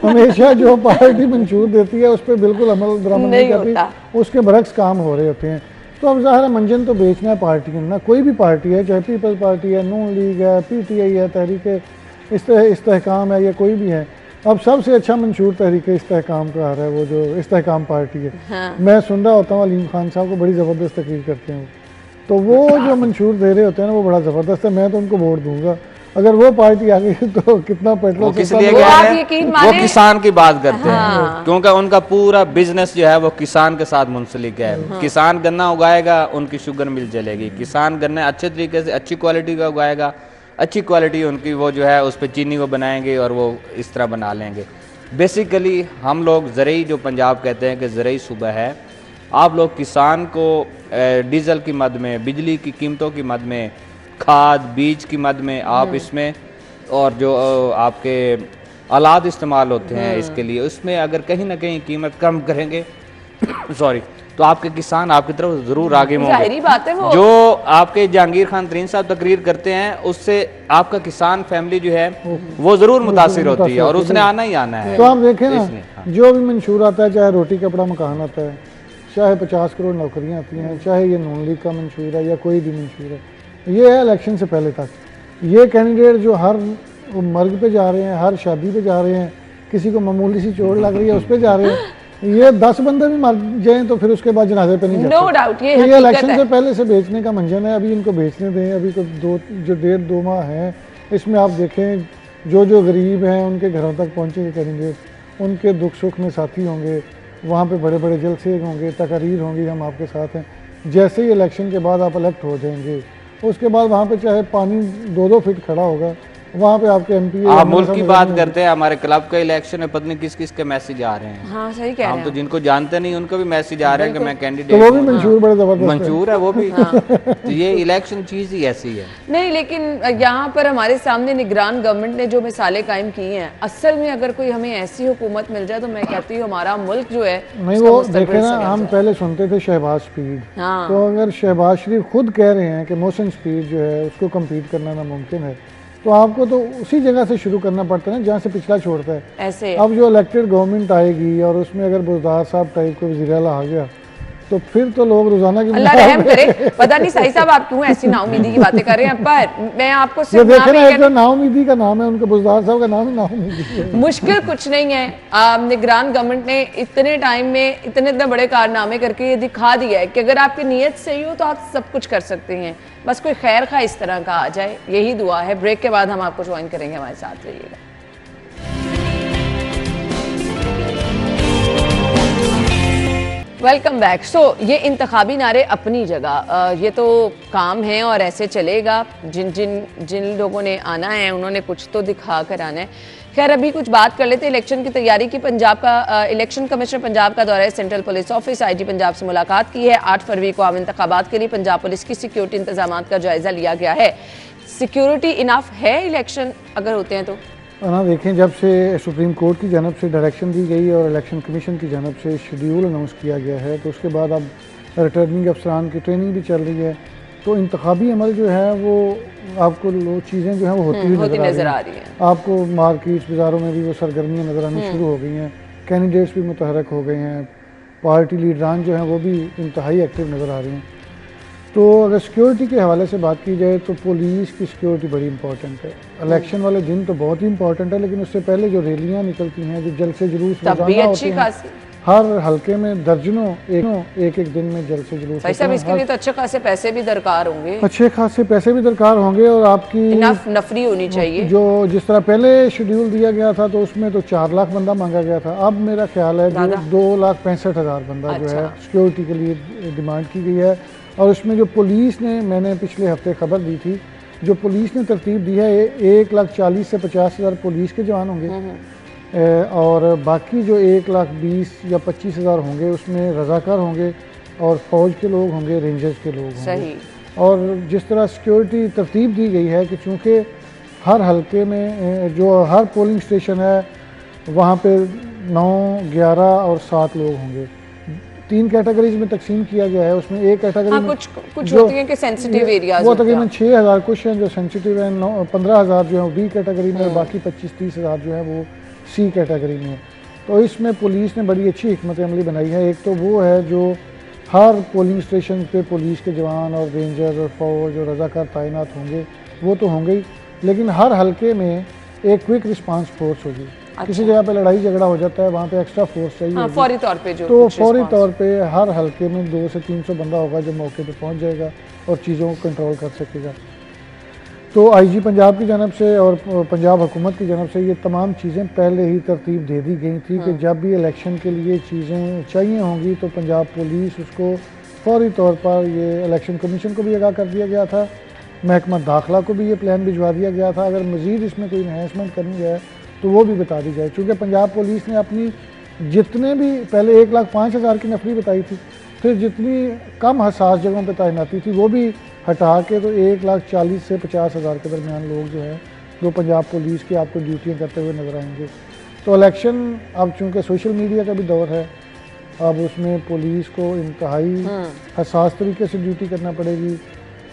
हमेशा जो पार्टी मंशूर देती है उस पर बिल्कुल अमल दरामद नहीं करती, उसके बरक्स काम हो रहे होते हैं। तो अब ज़ाहिर है मंजन तो बेचना है पार्टी ना, कोई भी पार्टी है, चाहे पीपल्स पार्टी है, नून लीग है, पीटीआई है, तहरीक इस्तेहकाम है, या कोई भी है। अब सबसे अच्छा मंशूर तहरीक इस्तेहकाम का आ रहा है, वो जो इस्तेहकाम पार्टी है। हाँ। मैं सुन रहा होता हूँ अलीम खान साहब को बड़ी ज़बरदस्त तकरीर करते हैं, तो वो जो मंशूर दे रहे होते हैं ना वो बड़ा ज़बरदस्त है। मैं तो उनको वोट दूंगा अगर वो पार्टी आ गई तो कितना पेट्रोल वो किसान की बात करते हैं, क्योंकि उनका पूरा बिजनेस जो है वो किसान के साथ मुंसलिक है। किसान गन्ना उगाएगा, उनकी शुगर मिल चलेगी। किसान गन्ना अच्छे तरीके से अच्छी क्वालिटी का उगाएगा, अच्छी क्वालिटी उनकी वो जो है उस पर चीनी को बनाएंगे और वो इस तरह बना लेंगे। बेसिकली हम लोग ज़रई जो पंजाब कहते हैं कि ज़रई सूबा है, आप लोग किसान को डीजल की मद में, बिजली की कीमतों की मद में, खाद बीज की मद में आप इसमें, और जो आपके आलात इस्तेमाल होते हैं इसके लिए, उसमें अगर कहीं ना कहीं कीमत कम करेंगे सॉरी, तो आपके किसान आपकी तरफ जरूर आगे होंगे। बात है वो। जो आपके जहांगीर खान तरीन साहब तकरीर करते हैं उससे आपका किसान फैमिली जो है वो जरूर मुतासिर होती है, और उसने आना ही आना है। तो आप देखें ना, जो भी मंशूर आता है, चाहे रोटी कपड़ा मकान आता है, चाहे 50 करोड़ नौकरियां आती हैं, चाहे ये नून लीग का मंशूर है या कोई भी मंशूर है, ये है इलेक्शन से पहले तक। ये कैंडिडेट जो हर मर्ग पे जा रहे हैं, हर शादी पे जा रहे हैं, किसी को मामूली सी चोट लग रही है उस पे जा रहे हैं, ये 10 बंदे भी मर जाएं तो फिर उसके बाद जनाजे पे नहीं जाते। नो डाउट ये इलेक्शन से पहले से बेचने का मंजन है। अभी इनको बेचने दें, अभी तो 1.5-2 माह हैं, इसमें आप देखें जो गरीब हैं उनके घरों तक पहुँचेंगे कैंडिडेट, उनके दुख सुख में साथी होंगे, वहाँ पे बड़े बड़े जलसे होंगे, तकरीर होंगी, हम आपके साथ हैं। जैसे ही इलेक्शन के बाद आप इलेक्ट हो जाएंगे, उसके बाद वहाँ पे चाहे पानी 2-2 फीट खड़ा होगा, वहाँ पे आपके एमपी। आप मुल्क की बात करते हैं, हमारे क्लब का इलेक्शन है, पता नहीं किस किस के मैसेज आ रहे हैं। हाँ, सही कह रहे हैं। हम तो जिनको जानते नहीं उनको भी मैसेज आ रहे हैं कि मैं कैंडिडेट, तो वो भी मंशूर बड़े जबरदस्त मंशूर है वो भी। तो ये इलेक्शन चीज ही ऐसी है। नहीं, लेकिन यहाँ पर हमारे सामने निगरान गवर्नमेंट ने जो मिसालें कायम की हैं, असल में अगर कोई हमें ऐसी हुकूमत मिल जाए तो मैं कहती हूँ हमारा मुल्क जो है नहीं, वो देखे ना, हम पहले सुनते थे शहबाज स्पीड, तो अगर शहबाज शरीफ खुद कह रहे हैं कि मोहसिन स्पीड जो है उसको कम्पीट करना नामुमकिन है, तो आपको तो उसी जगह से शुरू करना पड़ता है ना जहाँ से पिछला छोड़ता है। ऐसे अब जो इलेक्टेड गवर्नमेंट आएगी और उसमें अगर बुज़दार साहब टाइप को वज़ीर आला आ गया तो फिर तो लोग रोजाना की अल्लाह रहम करे। पता नहीं सही साहब आप क्यों ऐसी नाउमीदी की बातें कर रहे हैं, पर मैं आपको सिर्फ नाउमीदी का नाम है, उनके बुज़दार साहब का नाम ही नाउमीदी है। मुश्किल कुछ नहीं है। निगरान गवर्नमेंट ने इतने टाइम में इतने बड़े कारनामे करके ये दिखा दिया है कि अगर आपकी नीयत सही हो तो आप सब कुछ कर सकते हैं, बस कोई खैर खा इस तरह का आ जाए, यही दुआ है। ब्रेक के बाद हम आपको ज्वाइन करेंगे, हमारे साथ रहिएगा। Welcome back. सो ये इंतखाबी नारे अपनी जगह, ये तो काम है और ऐसे चलेगा। जिन लोगों ने आना है उन्होंने कुछ तो दिखा कर आना है। खैर अभी कुछ बात कर लेते हैं इलेक्शन की तैयारी की। पंजाब का इलेक्शन कमिश्नर पंजाब का दौरा है, central police office IG Punjab से मुलाकात की है। 8 फरवरी को आम इंतखाबात के लिए पंजाब पुलिस की सिक्योरिटी इंतजाम का जायजा लिया गया है। सिक्योरिटी इनफ है इलेक्शन अगर होते हैं तो? ना देखें, जब से सुप्रीम कोर्ट की जानब से डायरेक्शन दी गई और इलेक्शन कमीशन की जानब से शेड्यूल अनाउंस किया गया है, तो उसके बाद अब रिटर्निंग अफसरान की ट्रेनिंग भी चल रही है, तो इंतखाबी अमल जो है वो आपको चीज़ें जो है वो होती हुई नज़र आ रही हैं। आपको मार्केट्स बाज़ारों में भी वो सरगर्मियाँ नज़र आनी शुरू हो गई हैं, कैंडिडेट्स भी मुतहरक हो गए हैं, पार्टी लीडरान जो हैं वो भी इंतहाई एक्टिव नज़र आ रही हैं। तो अगर सिक्योरिटी के हवाले से बात की जाए तो पुलिस की सिक्योरिटी बड़ी इंपॉर्टेंट है। इलेक्शन वाले दिन तो बहुत ही इंपॉर्टेंट है, लेकिन उससे पहले जो रैलियाँ निकलती हैं, जो जलसे जुलूस रोज़ाना होते हैं, हर हलके में दर्जनों एक दिन में जल्द से जुलूस भाई साहब, इसके लिए तो अच्छे खासे पैसे भी दरकार होंगे, अच्छे खासे पैसे भी दरकार होंगे और आपकी नफरी होनी चाहिए। जो जिस तरह पहले शेड्यूल दिया गया था तो उसमें तो 4 लाख बंदा मांगा गया था, अब मेरा ख्याल है 2,65,000 बंदा जो है सिक्योरिटी के लिए डिमांड की गई है। और उसमें जो पुलिस ने, मैंने पिछले हफ्ते खबर दी थी, जो पुलिस ने तरतीब दी है 1,40,000 से 50,000 पुलिस के जवान होंगे और बाकी जो 1,20,000 या 25,000 होंगे उसमें रजाकार होंगे और फौज के लोग होंगे, रेंजर्स के लोग होंगे। सही। और जिस तरह सिक्योरिटी तरतीब दी गई है कि चूँकि हर हलके में जो हर पोलिंग स्टेशन है वहाँ पे 9, 11 और 7 लोग होंगे। 3 कैटेगरीज में तकसीम किया गया है। उसमें एक कैटेगरी में कुछ होती है कि सेंसिटिव एरियाज, वो तकरीबन 6,000 कुछ हैं जो सेंसिटिव हैं, 15,000 जो है बी कैटेगरी में, बाकी 25-30,000 जो है वो सी कैटेगरी में है। तो इसमें पुलिस ने बड़ी अच्छी हिकमत अमली बनाई है। एक तो वो है जो हर पोलिंग स्टेशन पे पुलिस के जवान और रेंजर और फौज और रजाकार तैनात होंगे, वो तो होंगे ही, लेकिन हर हलके में एक क्विक रिस्पांस फोर्स होगी। किसी जगह पे लड़ाई झगड़ा हो जाता है, वहाँ पे एक्स्ट्रा फोर्स चाहिए, फौरी तौर पे जो तो फौरी तौर पे हर हलके में 200 से 300 बंदा होगा जो मौके पे पहुँच जाएगा और चीज़ों को कंट्रोल कर सकेगा। तो IG पंजाब की जानब से और पंजाब हुकूमत की जानब से ये तमाम चीज़ें पहले ही तरतीब दे दी गई थी कि जब भी इलेक्शन के लिए चीज़ें चाहिए होंगी तो पंजाब पुलिस उसको फौरी तौर पर, ये इलेक्शन कमीशन को भी आगाह कर दिया गया था, महकमा दाखिला को भी ये प्लान भिजवा दिया गया था। अगर मज़ीद इसमें कोई इन्हेंसमेंट करनी है तो वो भी बता दी जाए। चूँकि पंजाब पुलिस ने अपनी जितने भी पहले 1,05,000 की नफरी बताई थी, फिर जितनी कम हसास जगहों पर तैनाती थी वो भी हटा के तो 1,40,000 से 50,000 के दरमियान लोग जो है जो पंजाब पुलिस की आपको ड्यूटियाँ करते हुए नजर आएंगे। तो इलेक्शन अब चूँकि सोशल मीडिया का भी दौर है, अब उसमें पुलिस को इंतहाई हसास तरीके से ड्यूटी करना पड़ेगी।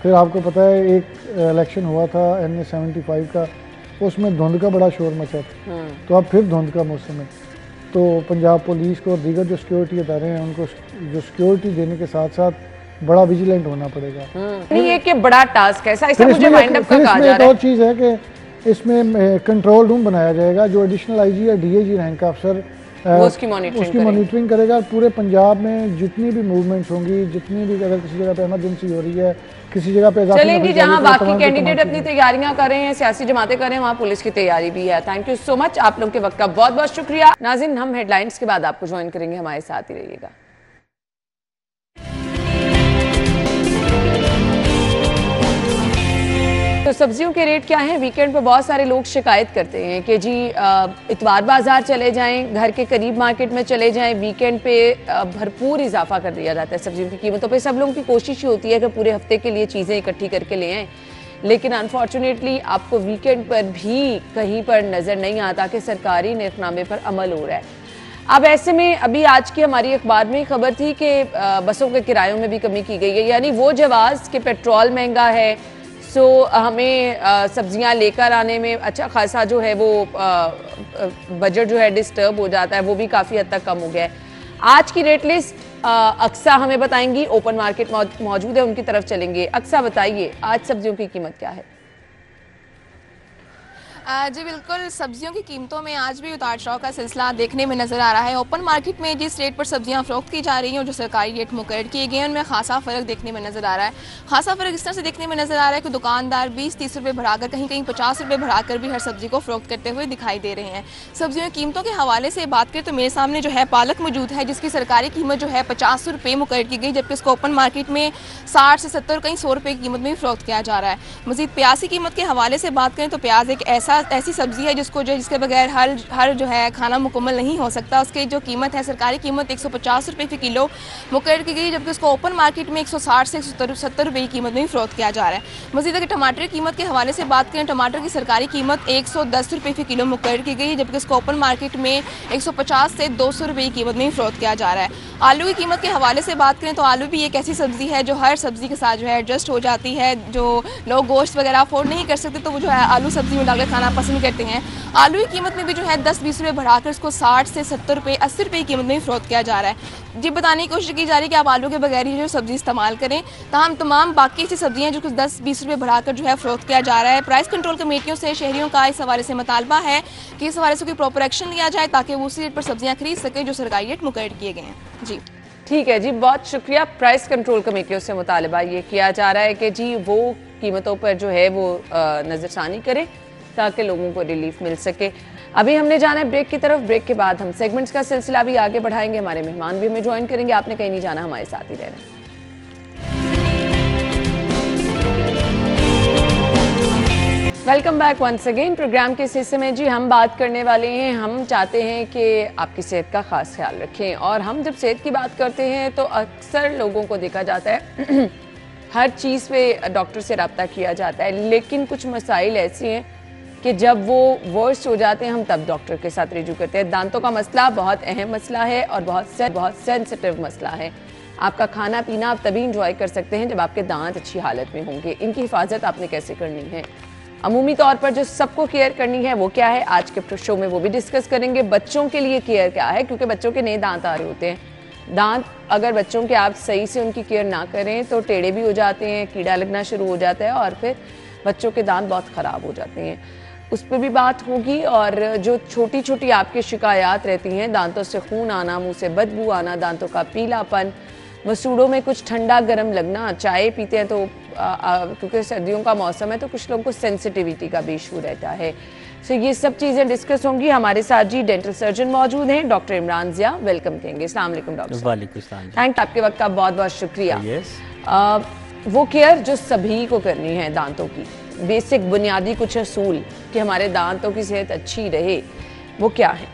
फिर आपको पता है एक इलेक्शन हुआ था NA 75 का, उसमें धुंध का बड़ा शोर मचा था, तो अब फिर धुंध का मौसम है। तो पंजाब पुलिस को और दीगर जो सिक्योरिटी इदारे हैं उनको जो सिक्योरिटी देने के साथ साथ बड़ा विजिलेंट होना पड़ेगा। नहीं है कि बड़ा टास्क है ऐसा मुझे वाइंड अप का कहा जा रहा है। एक और चीज़ है कि इसमें कंट्रोल रूम बनाया जाएगा, जो एडिशनल IG या DIG रैंक का अफसर उसकी मॉनिटरिंग करेगा। पूरे पंजाब में जितनी भी मूवमेंट्स होंगी, जितनी भी अगर किसी जगह पे इमरजेंसी हो रही है, किसी जगह पे चलें जी, जहां बाकी कैंडिडेट अपनी तैयारियां कर रहे हैं, सियासी जमातें कर रहे हैं, वहां पुलिस की तैयारी भी है। थैंक यू सो मच, आप लोगों के वक्त का बहुत बहुत शुक्रिया। नाज़रीन, हम हेडलाइंस के बाद आपको ज्वाइन करेंगे, हमारे साथ ही रहिएगा। तो सब्जियों के रेट क्या हैं? वीकेंड पे बहुत सारे लोग शिकायत करते हैं कि जी इतवार बाजार चले जाएं, घर के करीब मार्केट में चले जाएं, वीकेंड पे भरपूर इजाफा कर दिया जाता है सब्जियों की कीमतों पे। सब लोगों की कोशिश होती है कि पूरे हफ्ते के लिए चीज़ें इकट्ठी करके ले आएँ, लेकिन अनफॉर्चुनेटली आपको वीकेंड पर भी कहीं पर नज़र नहीं आता कि सरकारी निर्खनामे पर अमल हो रहा है। अब ऐसे में अभी आज की हमारी अखबार में खबर थी कि बसों के किरायों में भी कमी की गई है, यानी वो जवाज़ कि पेट्रोल महंगा है, सो हमें सब्जियां लेकर आने में अच्छा खासा जो है वो बजट जो है डिस्टर्ब हो जाता है, वो भी काफ़ी हद तक कम हो गया है। आज की रेट लिस्ट अक्सा हमें बताएंगी, ओपन मार्केट मौजूद है, उनकी तरफ चलेंगे। अक्सा बताइए आज सब्जियों की कीमत क्या है? जी बिल्कुल, सब्जियों की कीमतों में आज भी उतार चढ़ाव का सिलसिला देखने में नजर आ रहा है। ओपन मार्केट में जिस रेट पर सब्जियां फरोख्त की जा रही हैं और जो सरकारी रेट मुकर्रर किए गए हैं उनमें खासा फ़र्क देखने में नजर आ रहा है। खासा फ़र्क इस तरह से देखने में नजर आ रहा है कि दुकानदार 20-30 रुपये बढ़ाकर, कहीं कहीं 50 रुपये बढ़ाकर भी हर सब्जी को फरोख्त करते हुए दिखाई दे रहे हैं। सब्जियों की कीमतों के हवाले से बात करें तो मेरे सामने जो है पालक मौजूद है, जिसकी सरकारी कीमत जो है 50 रुपये मुकर्रर की गई, जबकि इसको ओपन मार्केट में 60 से 70 कहीं 100 रुपये की कीमत में भी फरोख्त किया जा रहा है। मज़ीद प्याज की कीमत के हवाले से बात करें तो प्याज एक ऐसी सब्जी है जिसके बगैर हर जो है खाना मुकम्मल नहीं हो सकता। उसकी जो कीमत है, सरकारी कीमत 150 रुपये फी किलो मुकर्रर की गई, जबकि उसको ओपन मार्केट में 160 से 170 रुपये की कीमत में फरोख्त किया जा रहा है। मज़ीद अगर टमाटर की कीमत के हवाले से बात करें, टमाटर की सरकारी कीमत 110 रुपये फी किलो मुकर्रर की गई, जबकि उसको ओपन मार्केट में 150 से 200 रुपये की कीमत में फरोख्त किया जा रहा है। आलू की कीमत के हवाले से बात करें तो आलू भी एक ऐसी सब्जी है जो हर सब्जी के साथ जो है एडजस्ट हो जाती है। जो लोग गोश्त वगैरह अफोर्ड नहीं कर सकते तो वो जो है आलू सब्जी में डालकर खाना खाना पसंद करते हैं। आलू की कीमत में भी जो है 10-20 रुपये बढ़ाकर इसको 60 से 70 रुपये 80 रुपये की कीमत में फ़रोख्त किया जा रहा है। जी बताने की कोशिश की जा रही है कि आप आलू के बगैर ही जो सब्ज़ी इस्तेमाल करें, ताहम तमाम बाकी ऐसी सब्जियाँ जो कुछ 10-20 रुपये बढ़ाकर जो है फ़रोख्त किया जा रहा है। प्राइस कंट्रोल कमेटियों से शहरियों का इस हवाले से मुतालबा है कि इस हवाले से कोई प्रॉपर एक्शन लिया जाए ताकि वो उसी रेट पर सब्जियाँ खरीद सकें जो सरकारी रेट मुकर्रर किए गए हैं। जी ठीक है जी, बहुत शुक्रिया। प्राइस कंट्रोल कमेटियों से मुतालबा ये किया जा रहा है कि जी वो कीमतों पर जो है वो नज़रसानी करें ताकि लोगों को रिलीफ मिल सके। अभी हमने जाना है ब्रेक की तरफ। ब्रेक के बाद हम सेगमेंट्स का सिलसिला भी आगे बढ़ाएंगे, हमारे मेहमान भी हमें ज्वाइन करेंगे। आपने कहीं नहीं जाना, हमारे साथ ही रहना। Welcome back once again. Program के इस हिस्से में जी हम बात करने वाले हैं, हम चाहते हैं कि आपकी सेहत का ख़ास ख्याल रखें। और हम जब सेहत की बात करते हैं तो अक्सर लोगों को देखा जाता है हर चीज़ पे डॉक्टर से रब्ता किया जाता है, लेकिन कुछ मसाइल ऐसी हैं कि जब वो वर्स्ट हो जाते हैं हम तब डॉक्टर के साथ रिजू करते हैं। दांतों का मसला बहुत अहम मसला है और बहुत सेंसिटिव मसला है। आपका खाना पीना आप तभी इंजॉय कर सकते हैं जब आपके दांत अच्छी हालत में होंगे। इनकी हिफाजत आपने कैसे करनी है, अमूमी तौर पर जो सबको केयर करनी है वो क्या है, आज के शो में वो भी डिस्कस करेंगे। बच्चों के लिए केयर क्या है, क्योंकि बच्चों के नए दांत आ रहे होते हैं। दांत अगर बच्चों के आप सही से उनकी केयर ना करें तो टेढ़े भी हो जाते हैं, कीड़ा लगना शुरू हो जाता है और फिर बच्चों के दांत बहुत ख़राब हो जाते हैं। उस पर भी बात होगी। और जो छोटी छोटी आपकी शिकायत रहती हैं, दांतों से खून आना, मुंह से बदबू आना, दांतों का पीलापन, मसूड़ों में कुछ ठंडा गर्म लगना, चाय पीते हैं तो क्योंकि सर्दियों का मौसम है तो कुछ लोगों को सेंसिटिविटी का भी इशू रहता है। सो ये सब चीज़ें डिस्कस होंगी। हमारे साथ जी डेंटल सर्जन मौजूद हैं, डॉक्टर इमरान ज़िया। वेलकम कहेंगे। अस्सलाम वालेकुम डॉक्टर साहब। वालेकुम सलाम। थैंक आपके वक्त का बहुत बहुत शुक्रिया। यस, वो केयर जो सभी को करनी है दांतों की, बेसिक बुनियादी कुछ असूल कि हमारे दांतों की सेहत अच्छी रहे, वो क्या है?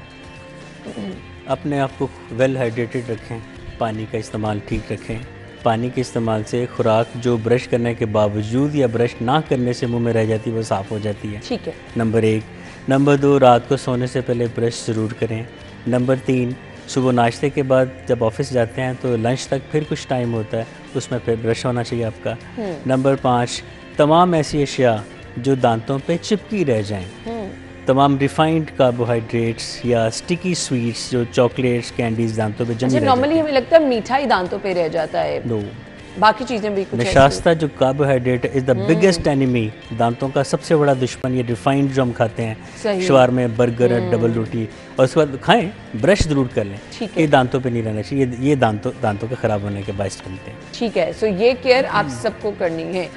अपने आप को वेल हाइड्रेटेड रखें, पानी का इस्तेमाल ठीक रखें। पानी के इस्तेमाल से खुराक जो ब्रश करने के बावजूद या ब्रश ना करने से मुंह में रह जाती है वो साफ़ हो जाती है। ठीक है, नंबर 1। नंबर 2, रात को सोने से पहले ब्रश ज़रूर करें। नंबर 3, सुबह नाश्ते के बाद जब ऑफिस जाते हैं तो लंच तक फिर कुछ टाइम होता है, उसमें फिर ब्रश होना चाहिए आपका। नंबर 5, तमाम ऐसी अशिया जो दांतों पे चिपकी रह जाएं, तमाम रिफाइंड कार्बोहाइड्रेट्स या स्टिकी स्वीट्स जो चॉकलेट्स कैंडीज दांतों पे जमी रह नॉर्मली हमें लगता है मीठा ही दांतों पे रह जाता है, नो, बाकी चीजें भी कुछ नशास्ता जो carbohydrate is the biggest enemy, दांतों का सबसे बड़ा दुश्मन। ये रिफाइंड जो हम खाते हैं, शवारमे, बर्गर, डबल रोटी, और उसके बाद खाएं, ब्रश जरूर कर लें। ये दांतों पे नहीं रहना चाहिए, ये दांतों के खराब होने के बायस बनते हैं। ठीक है, सो ये केयर आप सबको करनी है।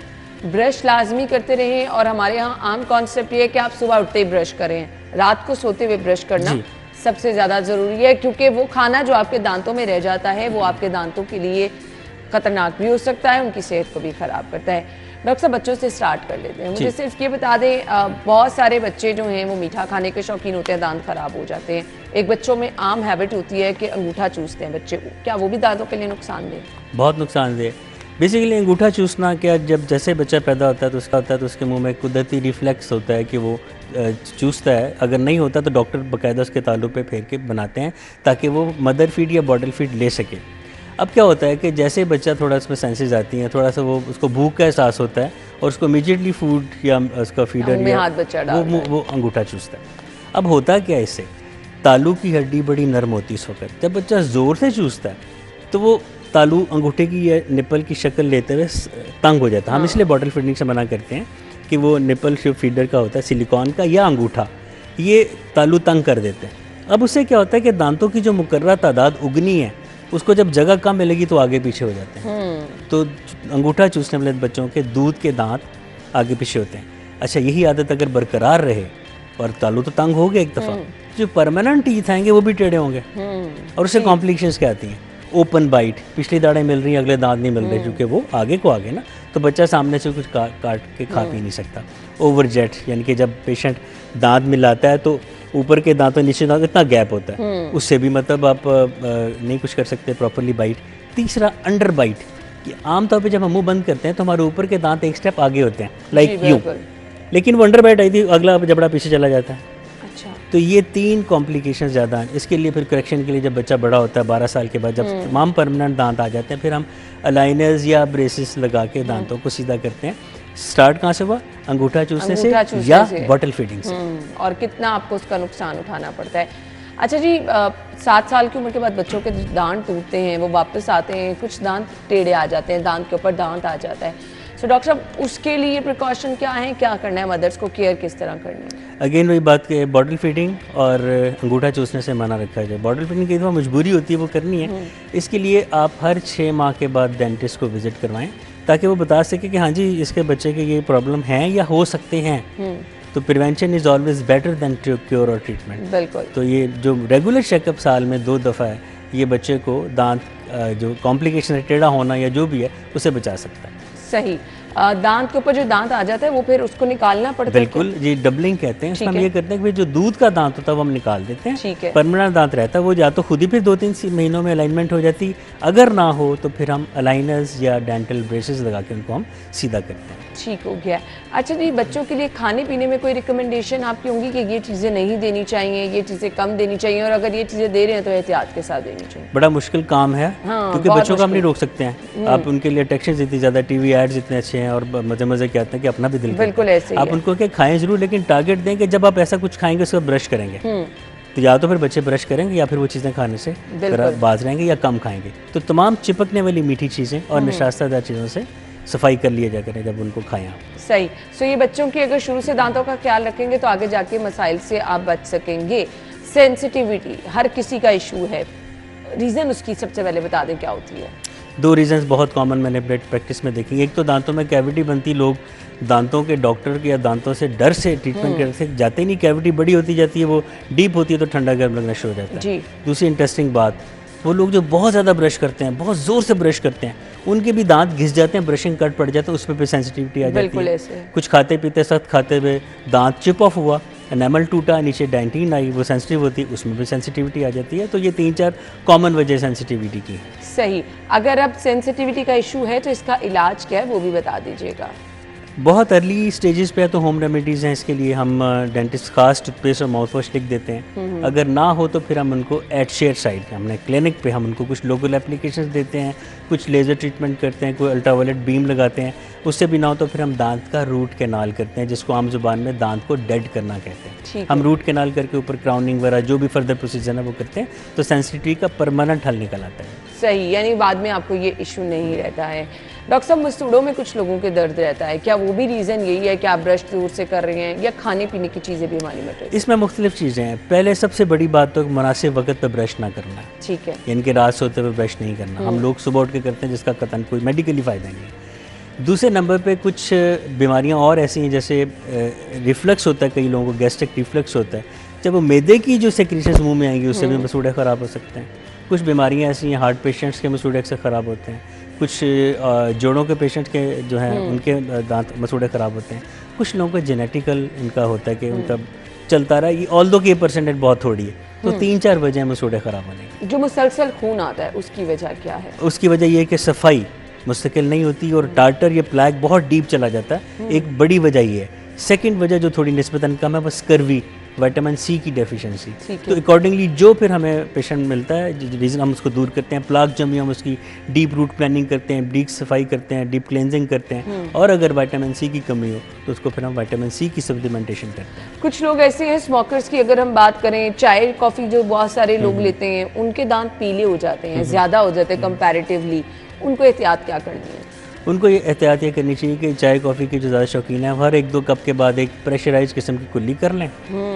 ब्रश लाजमी करते रहें। और हमारे यहाँ आम कॉन्सेप्ट ये है कि आप सुबह उठते ही ब्रश करें, रात को सोते हुए ब्रश करना सबसे ज़्यादा ज़रूरी है, क्योंकि वो खाना जो आपके दांतों में रह जाता है वो आपके दांतों के लिए खतरनाक भी हो सकता है, उनकी सेहत को भी ख़राब करता है। डॉक्टर साहब, बच्चों से स्टार्ट कर लेते हैं। मुझे सिर्फ ये बता दें, बहुत सारे बच्चे जो हैं वो मीठा खाने के शौकीन होते हैं, दांत ख़राब हो जाते हैं। एक बच्चों में आम हैबिट होती है कि अंगूठा चूसते हैं बच्चे, क्या वो भी दांतों के लिए नुकसानदेह? बहुत नुकसानदेह। बेसिकली अंगूठा चूसना क्या, जब जैसे बच्चा पैदा होता है तो उसके मुंह में कुदरती रिफ्लेक्स होता है कि वो चूसता है। अगर नहीं होता तो डॉक्टर बाकायदा उसके तालु पे फेर के बनाते हैं ताकि वो मदर फीड या बॉटल फीड ले सके। अब क्या होता है कि जैसे बच्चा थोड़ा उसमें सेंसेस आती हैं, थोड़ा सा वो उसको भूख का एहसास होता है और उसको इमीडिएटली फूड या उसका फीडर या वो अंगूठा चूसता है। अब होता क्या है इससे, तालू की हड्डी बड़ी नरम होती है इस वक्त। जब बच्चा ज़ोर से चूसता है तो वो तालू अंगूठे की या निपल की शक्ल लेते हुए तंग हो जाता है। हम इसलिए बॉटल फीडिंग से मना करते हैं कि वो निपल जो फीडर का होता है, सिलिकॉन का या अंगूठा, ये तालू तंग कर देते हैं। अब उससे क्या होता है कि दांतों की जो मुकर्रर तादाद उगनी है, उसको जब जगह कम मिलेगी तो आगे पीछे हो जाते हैं। तो अंगूठा चूसने वाले बच्चों के दूध के दांत आगे पीछे होते हैं। अच्छा, यही आदत अगर बरकरार रहे और तालू तो तंग हो गया एक दफ़ा, जो परमानेंट टीथ आएंगे वो भी टेढ़े होंगे और उससे कॉम्प्लिकेशंस क्या आती हैं? ओपन बाइट, पिछली दाढ़ें मिल रही हैं, अगले दांत नहीं मिल रहे क्योंकि वो आगे को आगे ना, तो बच्चा सामने से कुछ काट के खा पी नहीं सकता। ओवर जेट, यानी कि जब पेशेंट दांत मिलाता है तो ऊपर के दांत और नीचे दांत इतना गैप होता है, उससे भी मतलब आप नहीं कुछ कर सकते प्रॉपरली बाइट। तीसरा, अंडर बाइट, कि आमतौर पे जब हम मुंह बंद करते हैं तो हमारे ऊपर के दांत एक स्टेप आगे होते हैं, लाइक यूँ, लेकिन वो अंडर बाइट आई थी, अगला जबड़ा पीछे चला जाता है। तो ये 3 कॉम्प्लिकेशन ज़्यादा हैं। इसके लिए फिर करेक्शन के लिए जब बच्चा बड़ा होता है 12 साल के बाद, जब तमाम परमानेंट दांत आ जाते हैं, फिर हम अलाइनर्स या ब्रेसेस लगा के दांतों को सीधा करते हैं स्टार्ट कहाँ से हुआ? अंगूठा चूसने से या बॉटल फीडिंग से। और कितना आपको उसका नुकसान उठाना पड़ता है। अच्छा जी, 7 साल की उम्र के बाद बच्चों के दांत टूटते हैं, वो वापस आते हैं, कुछ दांत टेढ़े आ जाते हैं, दांत के ऊपर दांत आ जाता है। सो डॉक्टर साहब, उसके लिए प्रिकॉशन क्या है, क्या करना है, मदर्स को केयर किस तरह करनी है? अगेन वही बात कि बॉटल फीडिंग और अंगूठा चूसने से मना रखा जाए। बॉटल फीडिंग कई दफ़ा मजबूरी होती है, वो करनी है। इसके लिए आप हर 6 माह के बाद डेंटिस्ट को विजिट करवाएं, ताकि वो बता सके कि हाँ जी इसके बच्चे के ये प्रॉब्लम हैं या हो सकते हैं। तो prevention is always better than cure और ट्रीटमेंट। बिल्कुल। तो ये जो रेगुलर चेकअप साल में 2 दफ़ा है, ये बच्चे को दांत जो कॉम्प्लिकेशन है, टेढ़ा होना या जो भी है, उसे बचा सकता है। सही। दांत के ऊपर जो दांत आ जाता है वो फिर उसको निकालना पड़ता है? बिल्कुल जी, डबलिंग कहते हैं। उसमें हम ये करते हैं कि जो दूध का दांत होता है वो हम निकाल देते हैं। ठीक है। परमानेंट दांत रहता है वो या तो खुद ही फिर 2-3 महीनों में अलाइनमेंट हो जाती, अगर ना हो तो फिर हम अलाइनर्स या डेंटल ब्रेसेस लगा के उनको हम सीधा करते हैं। ठीक हो गया। अच्छा जी, बच्चों के लिए खाने पीने में कोई रिकमेंडेशन आपकी होंगी कि ये चीज़ें नहीं देनी चाहिए, ये चीज़ें कम देनी चाहिए, और अगर ये चीज़ें दे रहे हैं तो एहतियात के साथ देनी चाहिए? बड़ा मुश्किल काम है, हाँ, क्योंकि बच्चों को हम नहीं रोक सकते हैं। आप उनके लिए टेक्शन इतनी ज़्यादा, टीवी एड्स इतने अच्छे हैं और मज़े मज़े के आते हैं कि अपना भी दिल बिल्कुल ऐसे ही आप उनको क्या खाएं ज़रूर, लेकिन टारगेट दें कि जब आप ऐसा कुछ खाएंगे उसको ब्रश करेंगे। तो या तो फिर बच्चे ब्रश करेंगे या फिर वो चीज़ें खाने से बाज रहेंगे या कम खाएंगे। तो तमाम चिपकने वाली मीठी चीज़ें और निशास्तदार चीज़ों से सफाई कर लिया जाए करें जब उनको खाएं आप। सही। सो ये बच्चों की अगर शुरू से दांतों का ख्याल रखेंगे तो आगे जाके मसाइल से आप बच सकेंगे। सेंसिटिविटी हर किसी का इशू है, रीज़न उसकी सबसे पहले बता दें क्या होती है? 2 रीजंस बहुत कॉमन मैंने प्रैक्टिस में देखेंगे। एक तो दांतों में कैविटी बनती, लोग दांतों के डॉक्टर के या दांतों से डर से ट्रीटमेंट करते जाते ही नहीं, कैविटी बड़ी होती जाती है, वो डीप होती है तो ठंडा गर्म लगना शुरू हो जाता है। जी। दूसरी इंटरेस्टिंग बात, वो लोग जो बहुत ज़्यादा ब्रश करते हैं, बहुत ज़ोर से ब्रश करते हैं, उनके भी दांत घिस जाते हैं, ब्रशिंग कट पड़ जाता है, उस पर भी सेंसिटिविटी आ जाती है। कुछ खाते पीते सख्त खाते हुए दांत चिप ऑफ हुआ, एनामल टूटा, नीचे डेंटिन आई, वो सेंसिटिव होती है, उसमें भी सेंसिटिविटी आ जाती है। तो ये 3-4 कॉमन वजह सेंसिटिविटी की है। सही। अगर अब सेंसिटिविटी का इशू है तो इसका इलाज क्या है वो भी बता दीजिएगा। बहुत अर्ली स्टेजेस पे है तो होम रेमेडीज़ हैं, इसके लिए हम डेंटिस्ट खास टूथपेस्ट और माउथ वॉश लिख देते हैं। अगर ना हो तो फिर हम उनको एट शेयर साइड हमने क्लिनिक पे हम उनको कुछ लोकल एप्लीकेशंस देते हैं, कुछ लेज़र ट्रीटमेंट करते हैं, कोई अल्ट्रावायलेट बीम लगाते हैं। उससे भी ना हो तो फिर हम दांत का रूट कैनाल करते हैं, जिसको आम जुबान में दांत को डेड करना कहते हैं। हम रूट कैनाल करके ऊपर क्राउनिंग वगैरह जो भी फर्दर प्रोसीजर है वो करते हैं, तो सेंसिटिविटी का परमानेंट हल निकल आता है। सही, यानी बाद में आपको ये इशू नहीं रहता है। डॉक्टर साहब, मसूड़ों में कुछ लोगों के दर्द रहता है, क्या वो भी रीज़न यही है कि आप ब्रश दूर से कर रहे हैं, या खाने पीने की चीज़ें भी हमारी मैटर? इसमें मुख्तलिफ चीज़ें हैं। पहले सबसे बड़ी बात तो मुनासिब वक्त पर ब्रश ना करना है। ठीक है। यानी कि रात सोते हुए ब्रश नहीं करना। हम लोग सुबह उठ के करते हैं, जिसका कतन कोई मेडिकली फ़ायदा नहीं है। दूसरे नंबर पे कुछ बीमारियां और ऐसी हैं, जैसे रिफ्लक्स होता है, कई लोगों को गैस्ट्रिक रिफ्लक्स होता है। जब वो मैदे की जो सेक्रेशंस मुंह में आएंगी उससे भी मसूड़े ख़राब हो सकते हैं। कुछ बीमारियां ऐसी हैं, हार्ट पेशेंट्स के मसूड़े अक्सर ख़राब होते हैं। कुछ जोड़ों के पेशेंट के जो हैं उनके दांत मसूड़े ख़राब होते हैं। कुछ लोगों का जेनेटिकल इनका होता है कि उनका चलता रहा है, ऑल्दो की परसेंटेज बहुत थोड़ी है। तो 3-4 वजह मसूड़े ख़राब होने की। जो मुसलसल खून आता है उसकी वजह क्या है? उसकी वजह ये है कि सफाई मुस्तकिल नहीं होती और टार्टर या प्लैक बहुत डीप चला जाता है, एक बड़ी वजह ये है। सेकंड वजह जो थोड़ी निस्बतन कम है वो स्कर्वी, विटामिन सी की डेफिशिएंसी। तो अकॉर्डिंगली जो फिर हमें पेशेंट मिलता है, रीज़न हम उसको दूर करते हैं। प्लाक जमी हम उसकी डीप रूट प्लानिंग करते हैं, डीप सफाई करते हैं, डीप क्लेंजिंग करते हैं। और अगर विटामिन सी की कमी हो तो उसको फिर हम विटामिन सी की सप्लीमेंटेशन करते हैं। कुछ लोग ऐसे हैं, स्मोकर्स की अगर हम बात करें, चाय कॉफ़ी जो बहुत सारे लोग लेते हैं, उनके दांत पीले हो जाते हैं, ज़्यादा हो जाते हैं कंपैरेटिवली, उनको एहतियात क्या करनी है? उनको ये एहतियात ये करनी चाहिए कि चाय कॉफ़ी के जो ज़्यादा शौकीन हैं, हर 1-2 कप के बाद एक प्रेशराइज किस्म की कुल्ली कर लें।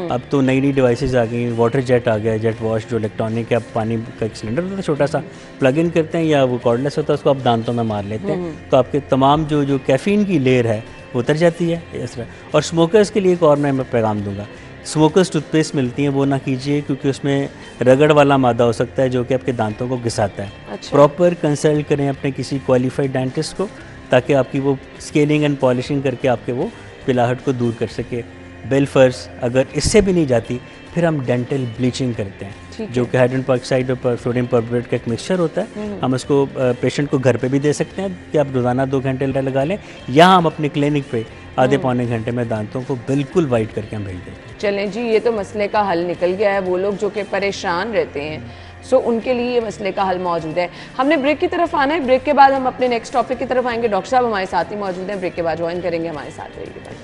अब तो नई नई डिवाइसेस आ गई, वाटर जेट आ गया, जेट वॉश जो इलेक्ट्रॉनिक है, आप पानी का एक सिलेंडर होता है छोटा सा, प्लग इन करते हैं या वो कॉर्डलेस होता है, उसको आप दांतों में मार लेते हैं, तो आपके तमाम जो कैफ़ीन की लेयर है वो उतर जाती है इस तरह। और स्मोकर्स के लिए एक और मैं पैगाम दूंगा, स्मोकर्स टूथपेस्ट मिलती हैं वो ना कीजिए, क्योंकि उसमें रगड़ वाला मादा हो सकता है जो कि आपके दांतों को घिसाता है। अच्छा। प्रॉपर कंसल्ट करें अपने किसी क्वालिफाइड डेंटिस्ट को, ताकि आपकी वो स्केलिंग एंड पॉलिशिंग करके आपके वो पिलाहट को दूर कर सके। बेलफर्स अगर इससे भी नहीं जाती फिर हम डेंटल ब्लीचिंग करते हैं, जो कि हाइड्रोजन पेरोक्साइड और सोडियम परबोरेट का एक मिक्सचर होता है। हम इसको पेशेंट को घर पे भी दे सकते हैं कि आप रोज़ाना 2 घंटे लगा लें, या हम अपने क्लिनिक पे आधे पौने घंटे में दांतों को बिल्कुल वाइट करके हम भेज देते हैं। चलें जी, ये तो मसले का हल निकल गया है। वो लोग जो कि परेशान रहते हैं सो उनके लिए ये मसले का हल मौजूद है। हमने ब्रेक की तरफ आना है, ब्रेक के बाद हम अपने नेक्स्ट टॉपिक की तरफ आएंगे। डॉक्टर साहब हमारे साथ ही मौजूद हैं, ब्रेक के बाद ज्वाइन करेंगे, हमारे साथ रहिएगा।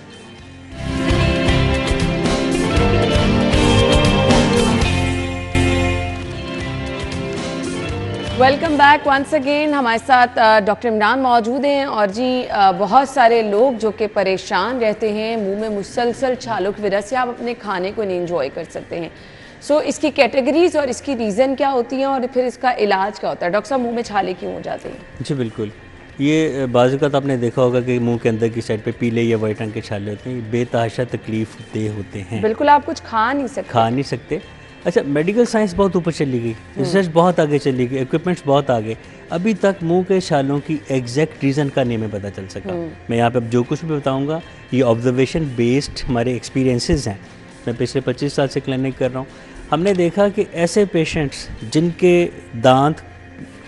Welcome back once again. हमारे साथ डॉक्टर इमरान मौजूद हैं और जी बहुत सारे लोग जो कि परेशान रहते हैं, मुंह में मुसलसल छालों की वजह से आप अपने खाने को नहीं इंजॉय कर सकते हैं। सो इसकी कैटेगरीज और इसकी रीज़न क्या होती हैं और फिर इसका इलाज क्या होता है? डॉक्टर साहब मुंह में छाले क्यों हो जाते हैं? जी बिल्कुल, ये बाज़-औक़ात आपने देखा होगा कि मुंह के अंदर की साइड पे पीले या वाइट रंग के छाले होते हैं, ये बेतहाशा तकलीफ देह होते हैं। बिल्कुल, आप कुछ खा नहीं सकते। अच्छा, मेडिकल साइंस बहुत ऊपर चली गई, रिसर्च बहुत आगे चली गई, इक्विपमेंट्स बहुत आगे, अभी तक मुंह के छालों की एग्जैक्ट रीज़न का नहीं हमें पता चल सका। मैं यहाँ पे अब जो कुछ भी बताऊँगा ये ऑब्जर्वेशन बेस्ड हमारे एक्सपीरियंसेस हैं। मैं पिछले 25 साल से क्लिनिक कर रहा हूँ। हमने देखा कि ऐसे पेशेंट्स जिनके दांत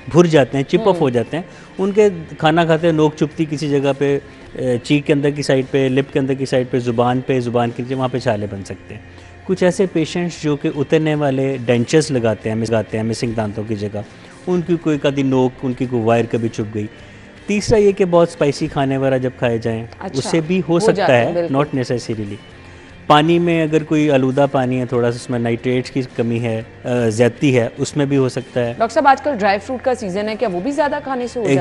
भुर जाते हैं, चिप ऑफ हो जाते हैं, उनके खाना खाते नोक चुभती किसी जगह पे, चीक के अंदर की साइड पे, लिप के अंदर की साइड पे, ज़ुबान के नीचे, वहाँ पे छाले बन सकते हैं। कुछ ऐसे पेशेंट्स जो कि उतरने वाले डेंचर्स लगाते हैं मिसिंग दांतों की जगह, उनकी कोई कभी नोक, उनकी कोई वायर कभी चुभ गई। तीसरा ये कि बहुत स्पाइसी खाने वगैरह जब खाए जाएं, अच्छा, उससे भी हो सकता है, नॉट नेसेसरीली। पानी में अगर कोई आलूदा पानी है, थोड़ा सा उसमें नाइट्रेट्स की कमी है, ज़्यादती है, उसमें भी हो सकता है। डॉक्टर साहब आजकल ड्राई फ्रूट का सीज़न है, क्या वो भी ज़्यादा खाने से हो जाता है?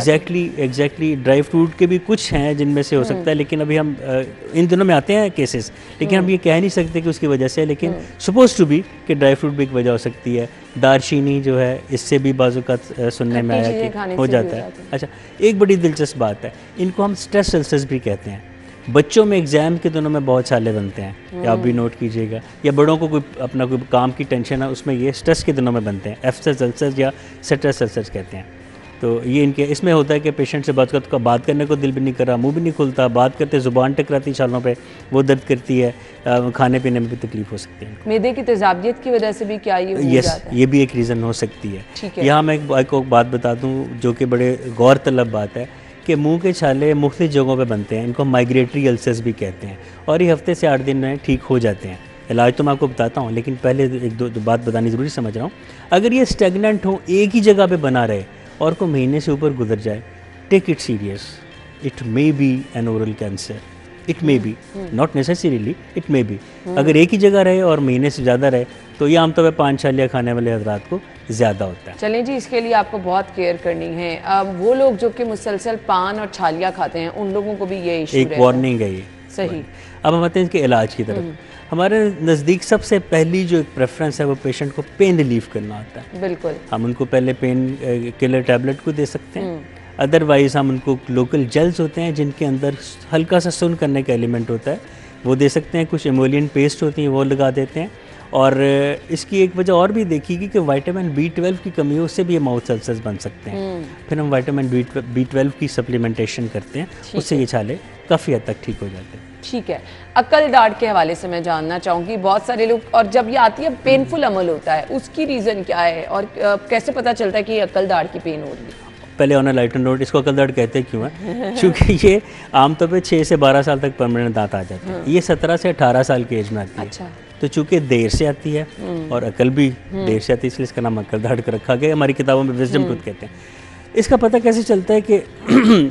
एग्जैक्टली ड्राई फ्रूट के भी कुछ हैं जिनमें से हो सकता है, लेकिन अभी हम इन दिनों में आते हैं केसेस, लेकिन हम ये कह नहीं सकते कि उसकी वजह से है, लेकिन सपोज टू बी कि ड्राई फ्रूट भी एक वजह हो सकती है। दारचीनी जो है, इससे भी बाजू का सुनने में आया कि हो जाता है। अच्छा, एक बड़ी दिलचस्प बात है, इनको हम स्ट्रेस अल्सर्स भी कहते हैं। बच्चों में एग्ज़ाम के दिनों में बहुत छाले बनते हैं, या आप भी नोट कीजिएगा, या बड़ों को कोई अपना कोई काम की टेंशन है, उसमें ये स्ट्रेस के दिनों में बनते हैं, एफ्सस अल्सर्स या स्ट्रेस अल्सर्स कहते हैं। तो ये इनके इसमें होता है कि पेशेंट से बात करने को दिल भी नहीं कर रहा, मुंह भी नहीं खुलता, बात करते ज़ुबान टकराती छालों पे, वो दर्द करती है, खाने पीने में भी तकलीफ हो सकती है। मैदे की तेज़ाबियत की वजह से भी क्या ये हो जाता है? ये भी एक रीज़न हो सकती है। यहाँ मैं एक बात बता दूँ जो कि बड़े गौर तलब बात है कि मुंह के छाले मुख्तलिफ जगहों पे बनते हैं, इनको माइग्रेटरी अल्सर्स भी कहते हैं, और ये हफ्ते से 8 दिन में ठीक हो जाते हैं। इलाज तो मैं आपको बताता हूँ, लेकिन पहले एक दो बात बतानी ज़रूरी समझ रहा हूँ। अगर ये स्टेगनेंट हो, एक ही जगह पे बना रहे और कोई महीने से ऊपर गुजर जाए, take it serious, it may be an oral cancer, it may be, not necessarily, it may be. अगर एक ही जगह रहे और महीने से ज़्यादा रहे तो ये आमतौर पर 5 छालियाँ खाने वाले हजरात को ज़्यादा होता है। चलें जी, इसके लिए आपको बहुत केयर करनी है। अब वो लोग जो कि मुसलसल पान और छालियाँ खाते हैं, उन लोगों को भी ये इशू एक वार्निंग है ये। सही। अब हम आते हैं इसके इलाज की तरफ। हमारे नज़दीक सबसे पहली जो एक प्रेफरेंस है वो पेशेंट को पेन रिलीफ करना होता है। बिल्कुल, हम उनको पहले पेन किलर टैबलेट को दे सकते हैं, अदरवाइज़ हम उनको लोकल जेल्स होते हैं जिनके अंदर हल्का सा सुन करने का एलिमेंट होता है, वो दे सकते हैं। कुछ एमोलियन पेस्ट होती हैं, वो लगा देते हैं। और इसकी एक वजह और भी देखी कि विटामिन B12 की कमी हो, उससे भी ये माउथ अल्सर्स बन सकते हैं। फिर हम विटामिन B12 की सप्लीमेंटेशन करते हैं, उससे ये छाले काफ़ी हद तक ठीक हो जाते हैं। ठीक है। अक्ल दाढ़ के हवाले से मैं जानना चाहूँगी, बहुत सारे लोग, और जब ये आती है पेनफुल अमल होता है, उसकी रीज़न क्या है और कैसे पता चलता है कि अक्ल दाढ़ की पेन हो रही है? पहले ऑन अ लाइटर नोट, इसको अकल दाढ़ कहते क्यों है? क्योंकि ये आमतौर पे 6 से 12 साल तक परमानेंट दांत आ जाते हैं। ये 17 से 18 साल की एज में आती है। अच्छा। तो चूंकि देर से आती है और अकल भी देर से आती है, इसलिए इसका नाम अकल दाढ़ कर रखा गया। हमारी किताबों में विजडम टूथ कहते हैं। इसका पता कैसे चलता है कि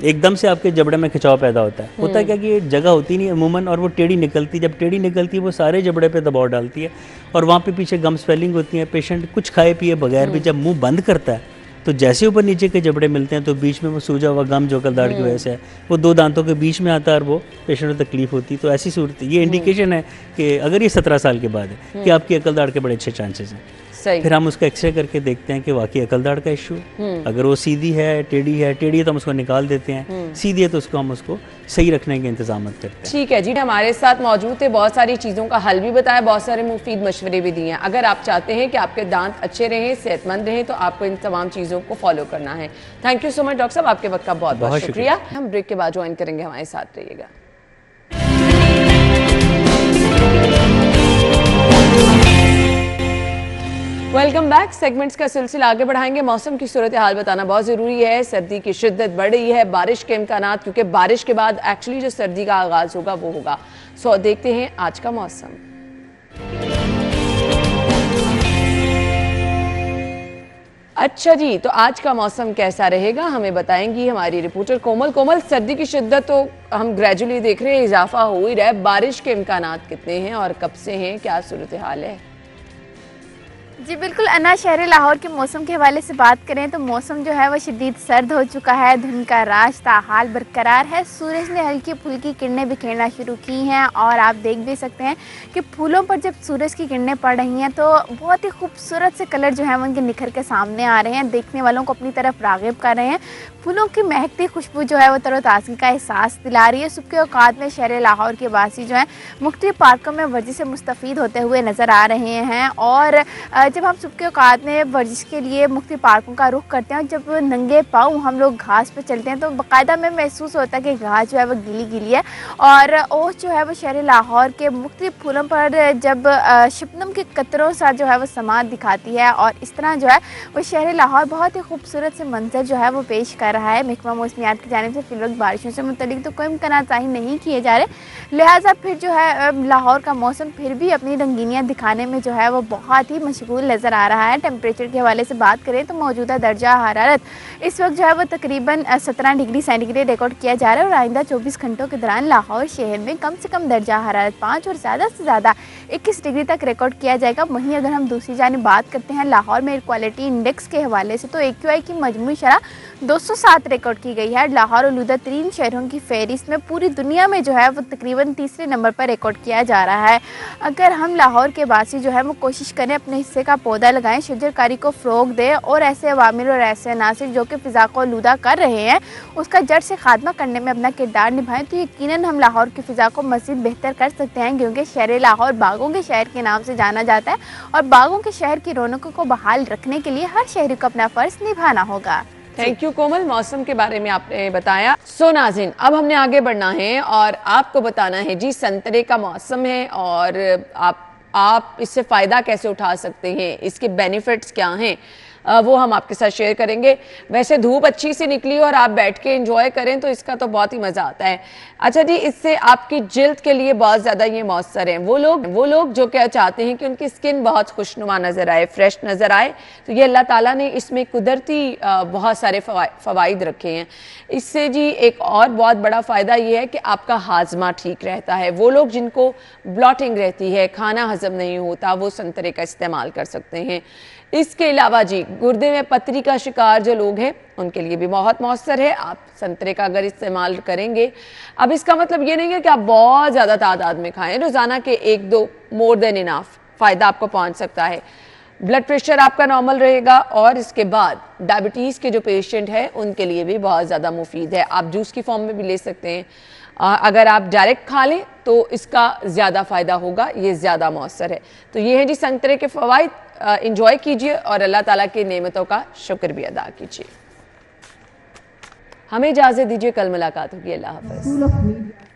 एकदम से आपके जबड़े में खिंचाव पैदा होता है। होता है क्या कि ये जगह होती नहीं अमूमन, और वो टेढ़ी निकलती, जब टेढ़ी निकलती है वो सारे जबड़े पे दबाव डालती है और वहाँ पे पीछे गम स्वेलिंग होती है। पेशेंट कुछ खाए पिए बगैर भी जब मुंह बंद करता है तो जैसे ऊपर नीचे के जबड़े मिलते हैं तो बीच में वो सूजा हुआ गम जो अकल दाढ़ की वजह से है, वो 2 दांतों के बीच में आता है और वो पेशेंट को तकलीफ होती है। तो ऐसी सूरत, ये इंडिकेशन है कि अगर ये 17 साल के बाद है कि आपकी अकल दाढ़ के बड़े अच्छे चांसेस हैं। सही। फिर हम उसका एक्सरे करके देखते हैं कि वाकई अकल दाढ़ का इशू, अगर वो सीधी है, टेढ़ी है तो हम उसको निकाल देते हैं, सीधी है तो उसको हम उसको सही रखने के इंतजाम करते हैं। ठीक है जी, हमारे साथ मौजूद थे, बहुत सारी चीज़ों का हल भी बताया, बहुत सारे मुफीद मशवरे भी दिए हैं। अगर आप चाहते हैं कि आपके दांत अच्छे रहें, सेहतमंद रहें, तो आपको इन तमाम चीज़ों को फॉलो करना है। Thank you so much doctor साहब, आपके वक्त का बहुत बहुत शुक्रिया। हम ब्रेक के बाद ज्वाइन करेंगे, हमारे साथ रहिएगा। Welcome back. सेगमेंट्स का सिलसिला आगे बढ़ाएंगे। मौसम की सूरत हाल बताना बहुत ज़रूरी है। सर्दी की शिद्दत बढ़ रही है, बारिश के इम्कानात, क्योंकि बारिश के बाद एक्चुअली जो सर्दी का आगाज़ होगा वो होगा। सो देखते हैं आज का मौसम। अच्छा जी, तो आज का मौसम कैसा रहेगा हमें बताएंगी हमारी रिपोर्टर कोमल। कोमल, सर्दी की शिद्दत तो हम ग्रेजुअली देख रहे हैं, इजाफा हो ही रहा है, बारिश के इम्कानात कितने हैं और कब से हैं, क्या सूरत हाल है? जी बिल्कुल अना, शहर लाहौर के मौसम के हवाले से बात करें तो मौसम जो है वो शदीद सर्द हो चुका है। धुंध का राज ताहाल बरकरार है। सूरज ने हल्की फुल्की किरणें बिखेरना शुरू की हैं और आप देख भी सकते हैं कि फूलों पर जब सूरज की किरणें पड़ रही हैं तो बहुत ही खूबसूरत से कलर जो है वो उनके निखर के सामने आ रहे हैं, देखने वालों को अपनी तरफ राग़िब कर रहे हैं। फूलों की महकती खुशबू जो है वो तरोताज़गी का एहसास दिला रही है। सुबह के औकात में शहर लाहौर के वासी जो हैं मुख्तलिफ पार्कों में वर्जिश से मुस्तफ़ीद होते हुए नज़र आ रहे हैं। और जब हम सुबह के औकात में वर्जिश के लिए मुख्तलिफ पार्कों का रुख करते हैं, जब नंगे पाँव हम लोग घास पर चलते हैं तो बाकायदा में महसूस होता है कि घास जो है वो गीली गीली है। और ओस जो है वो शहर लाहौर के मुख्तलिफ फूलों पर जब शबनम के कतरों सा जो है वो समात दिखाती है और इस तरह जो है वो शहर लाहौर बहुत ही खूबसूरत से मंजर जो है वो पेश कर रहा है। महकमा मौसमियात की जानिब से फिलवक्त बारिशों से मुतल्लिक तो कोई इम्कानात ज़ाहिर नहीं किए जा रहे, लिहाजा फिर जो है लाहौर का मौसम फिर भी अपनी रंगीनियाँ दिखाने में जो है वो बहुत ही मशगूल नज़र आ रहा है। टेम्परेचर के हवाले से बात करें तो मौजूदा दर्जा हरारत इस वक्त जो है वो तकरीबन 17 डिग्री सेंटीग्रेड रिकॉर्ड किया जा रहा है और आइंदा 24 घंटों के दौरान लाहौर शहर में कम से कम दर्जा हरारत 5 और ज़्यादा से ज़्यादा 21 डिग्री तक रिकॉर्ड किया जाएगा। वहीं अगर हम दूसरी जानिब बात करते हैं लाहौर में एयर क्वालिटी इंडेक्स के हवाले से तो AQI की मजमूई शरह 207 रिकॉर्ड की गई है। लाहौर आलूदा तरीन शहरों की फहरिस्त में पूरी दुनिया में जो है वो तकरीबन तीसरे नंबर पर रिकॉर्ड किया जा रहा है। अगर हम लाहौर के वासी जो है वो कोशिश करें अपने हिस्से का पौधा लगाएं, शजरकारी को फ़रोग दें और ऐसे अवामिल और ऐसे अनासिर जो कि फ़िज़ा को आलूदा कर रहे हैं उसका जड़ से खात्मा करने में अपना किरदार निभाएं तो यकीनन हम लाहौर की फ़िज़ा को मज़ीद बेहतर कर सकते हैं, क्योंकि शहर लाहौर बागों के शहर के नाम से जाना जाता है और बागों के शहर की रौनकों को बहाल रखने के लिए हर शहरी को अपना फ़र्ज निभाना होगा। थैंक यू कोमल, मौसम के बारे में आपने बताया। सो नाज़रीन, अब हमने आगे बढ़ना है और आपको बताना है जी, संतरे का मौसम है और आप इससे फ़ायदा कैसे उठा सकते हैं, इसके बेनिफिट्स क्या हैं, वो हम आपके साथ शेयर करेंगे। वैसे धूप अच्छी सी निकली और आप बैठ के एंजॉय करें तो इसका तो बहुत ही मज़ा आता है। अच्छा जी, इससे आपकी जिल्द के लिए बहुत ज़्यादा ये मौसर हैं। वो लोग जो क्या चाहते हैं कि उनकी स्किन बहुत खुशनुमा नज़र आए, फ्रेश नज़र आए, तो ये अल्लाह ताला ने इसमें कुदरती बहुत सारे फ़वाइद रखे हैं। इससे जी एक और बहुत बड़ा फ़ायदा ये है कि आपका हाजमा ठीक रहता है। वो लोग जिनको ब्लॉटिंग रहती है, खाना हजम नहीं होता, वो संतरे का इस्तेमाल कर सकते हैं। इसके अलावा जी गुर्दे में पथरी का शिकार जो लोग हैं उनके लिए भी बहुत मौसर है, आप संतरे का अगर इस्तेमाल करेंगे। अब इसका मतलब ये नहीं है कि आप बहुत ज़्यादा तादाद में खाएं, रोज़ाना के 1-2 मोर देन इनफ फ़ायदा आपको पहुंच सकता है। ब्लड प्रेशर आपका नॉर्मल रहेगा और इसके बाद डायबिटीज़ के जो पेशेंट हैं उनके लिए भी बहुत ज़्यादा मुफीद है। आप जूस की फॉर्म में भी ले सकते हैं, अगर आप डायरेक्ट खा लें तो इसका ज़्यादा फ़ायदा होगा, ये ज़्यादा मौसर है। तो ये है जी संतरे के फ़वाइद, इंजॉय कीजिए और अल्लाह ताला की नेमतों का शुक्र भी अदा कीजिए। हमें इजाज़त दीजिए, कल मुलाकात होगी। अल्लाह हाफ़िज़।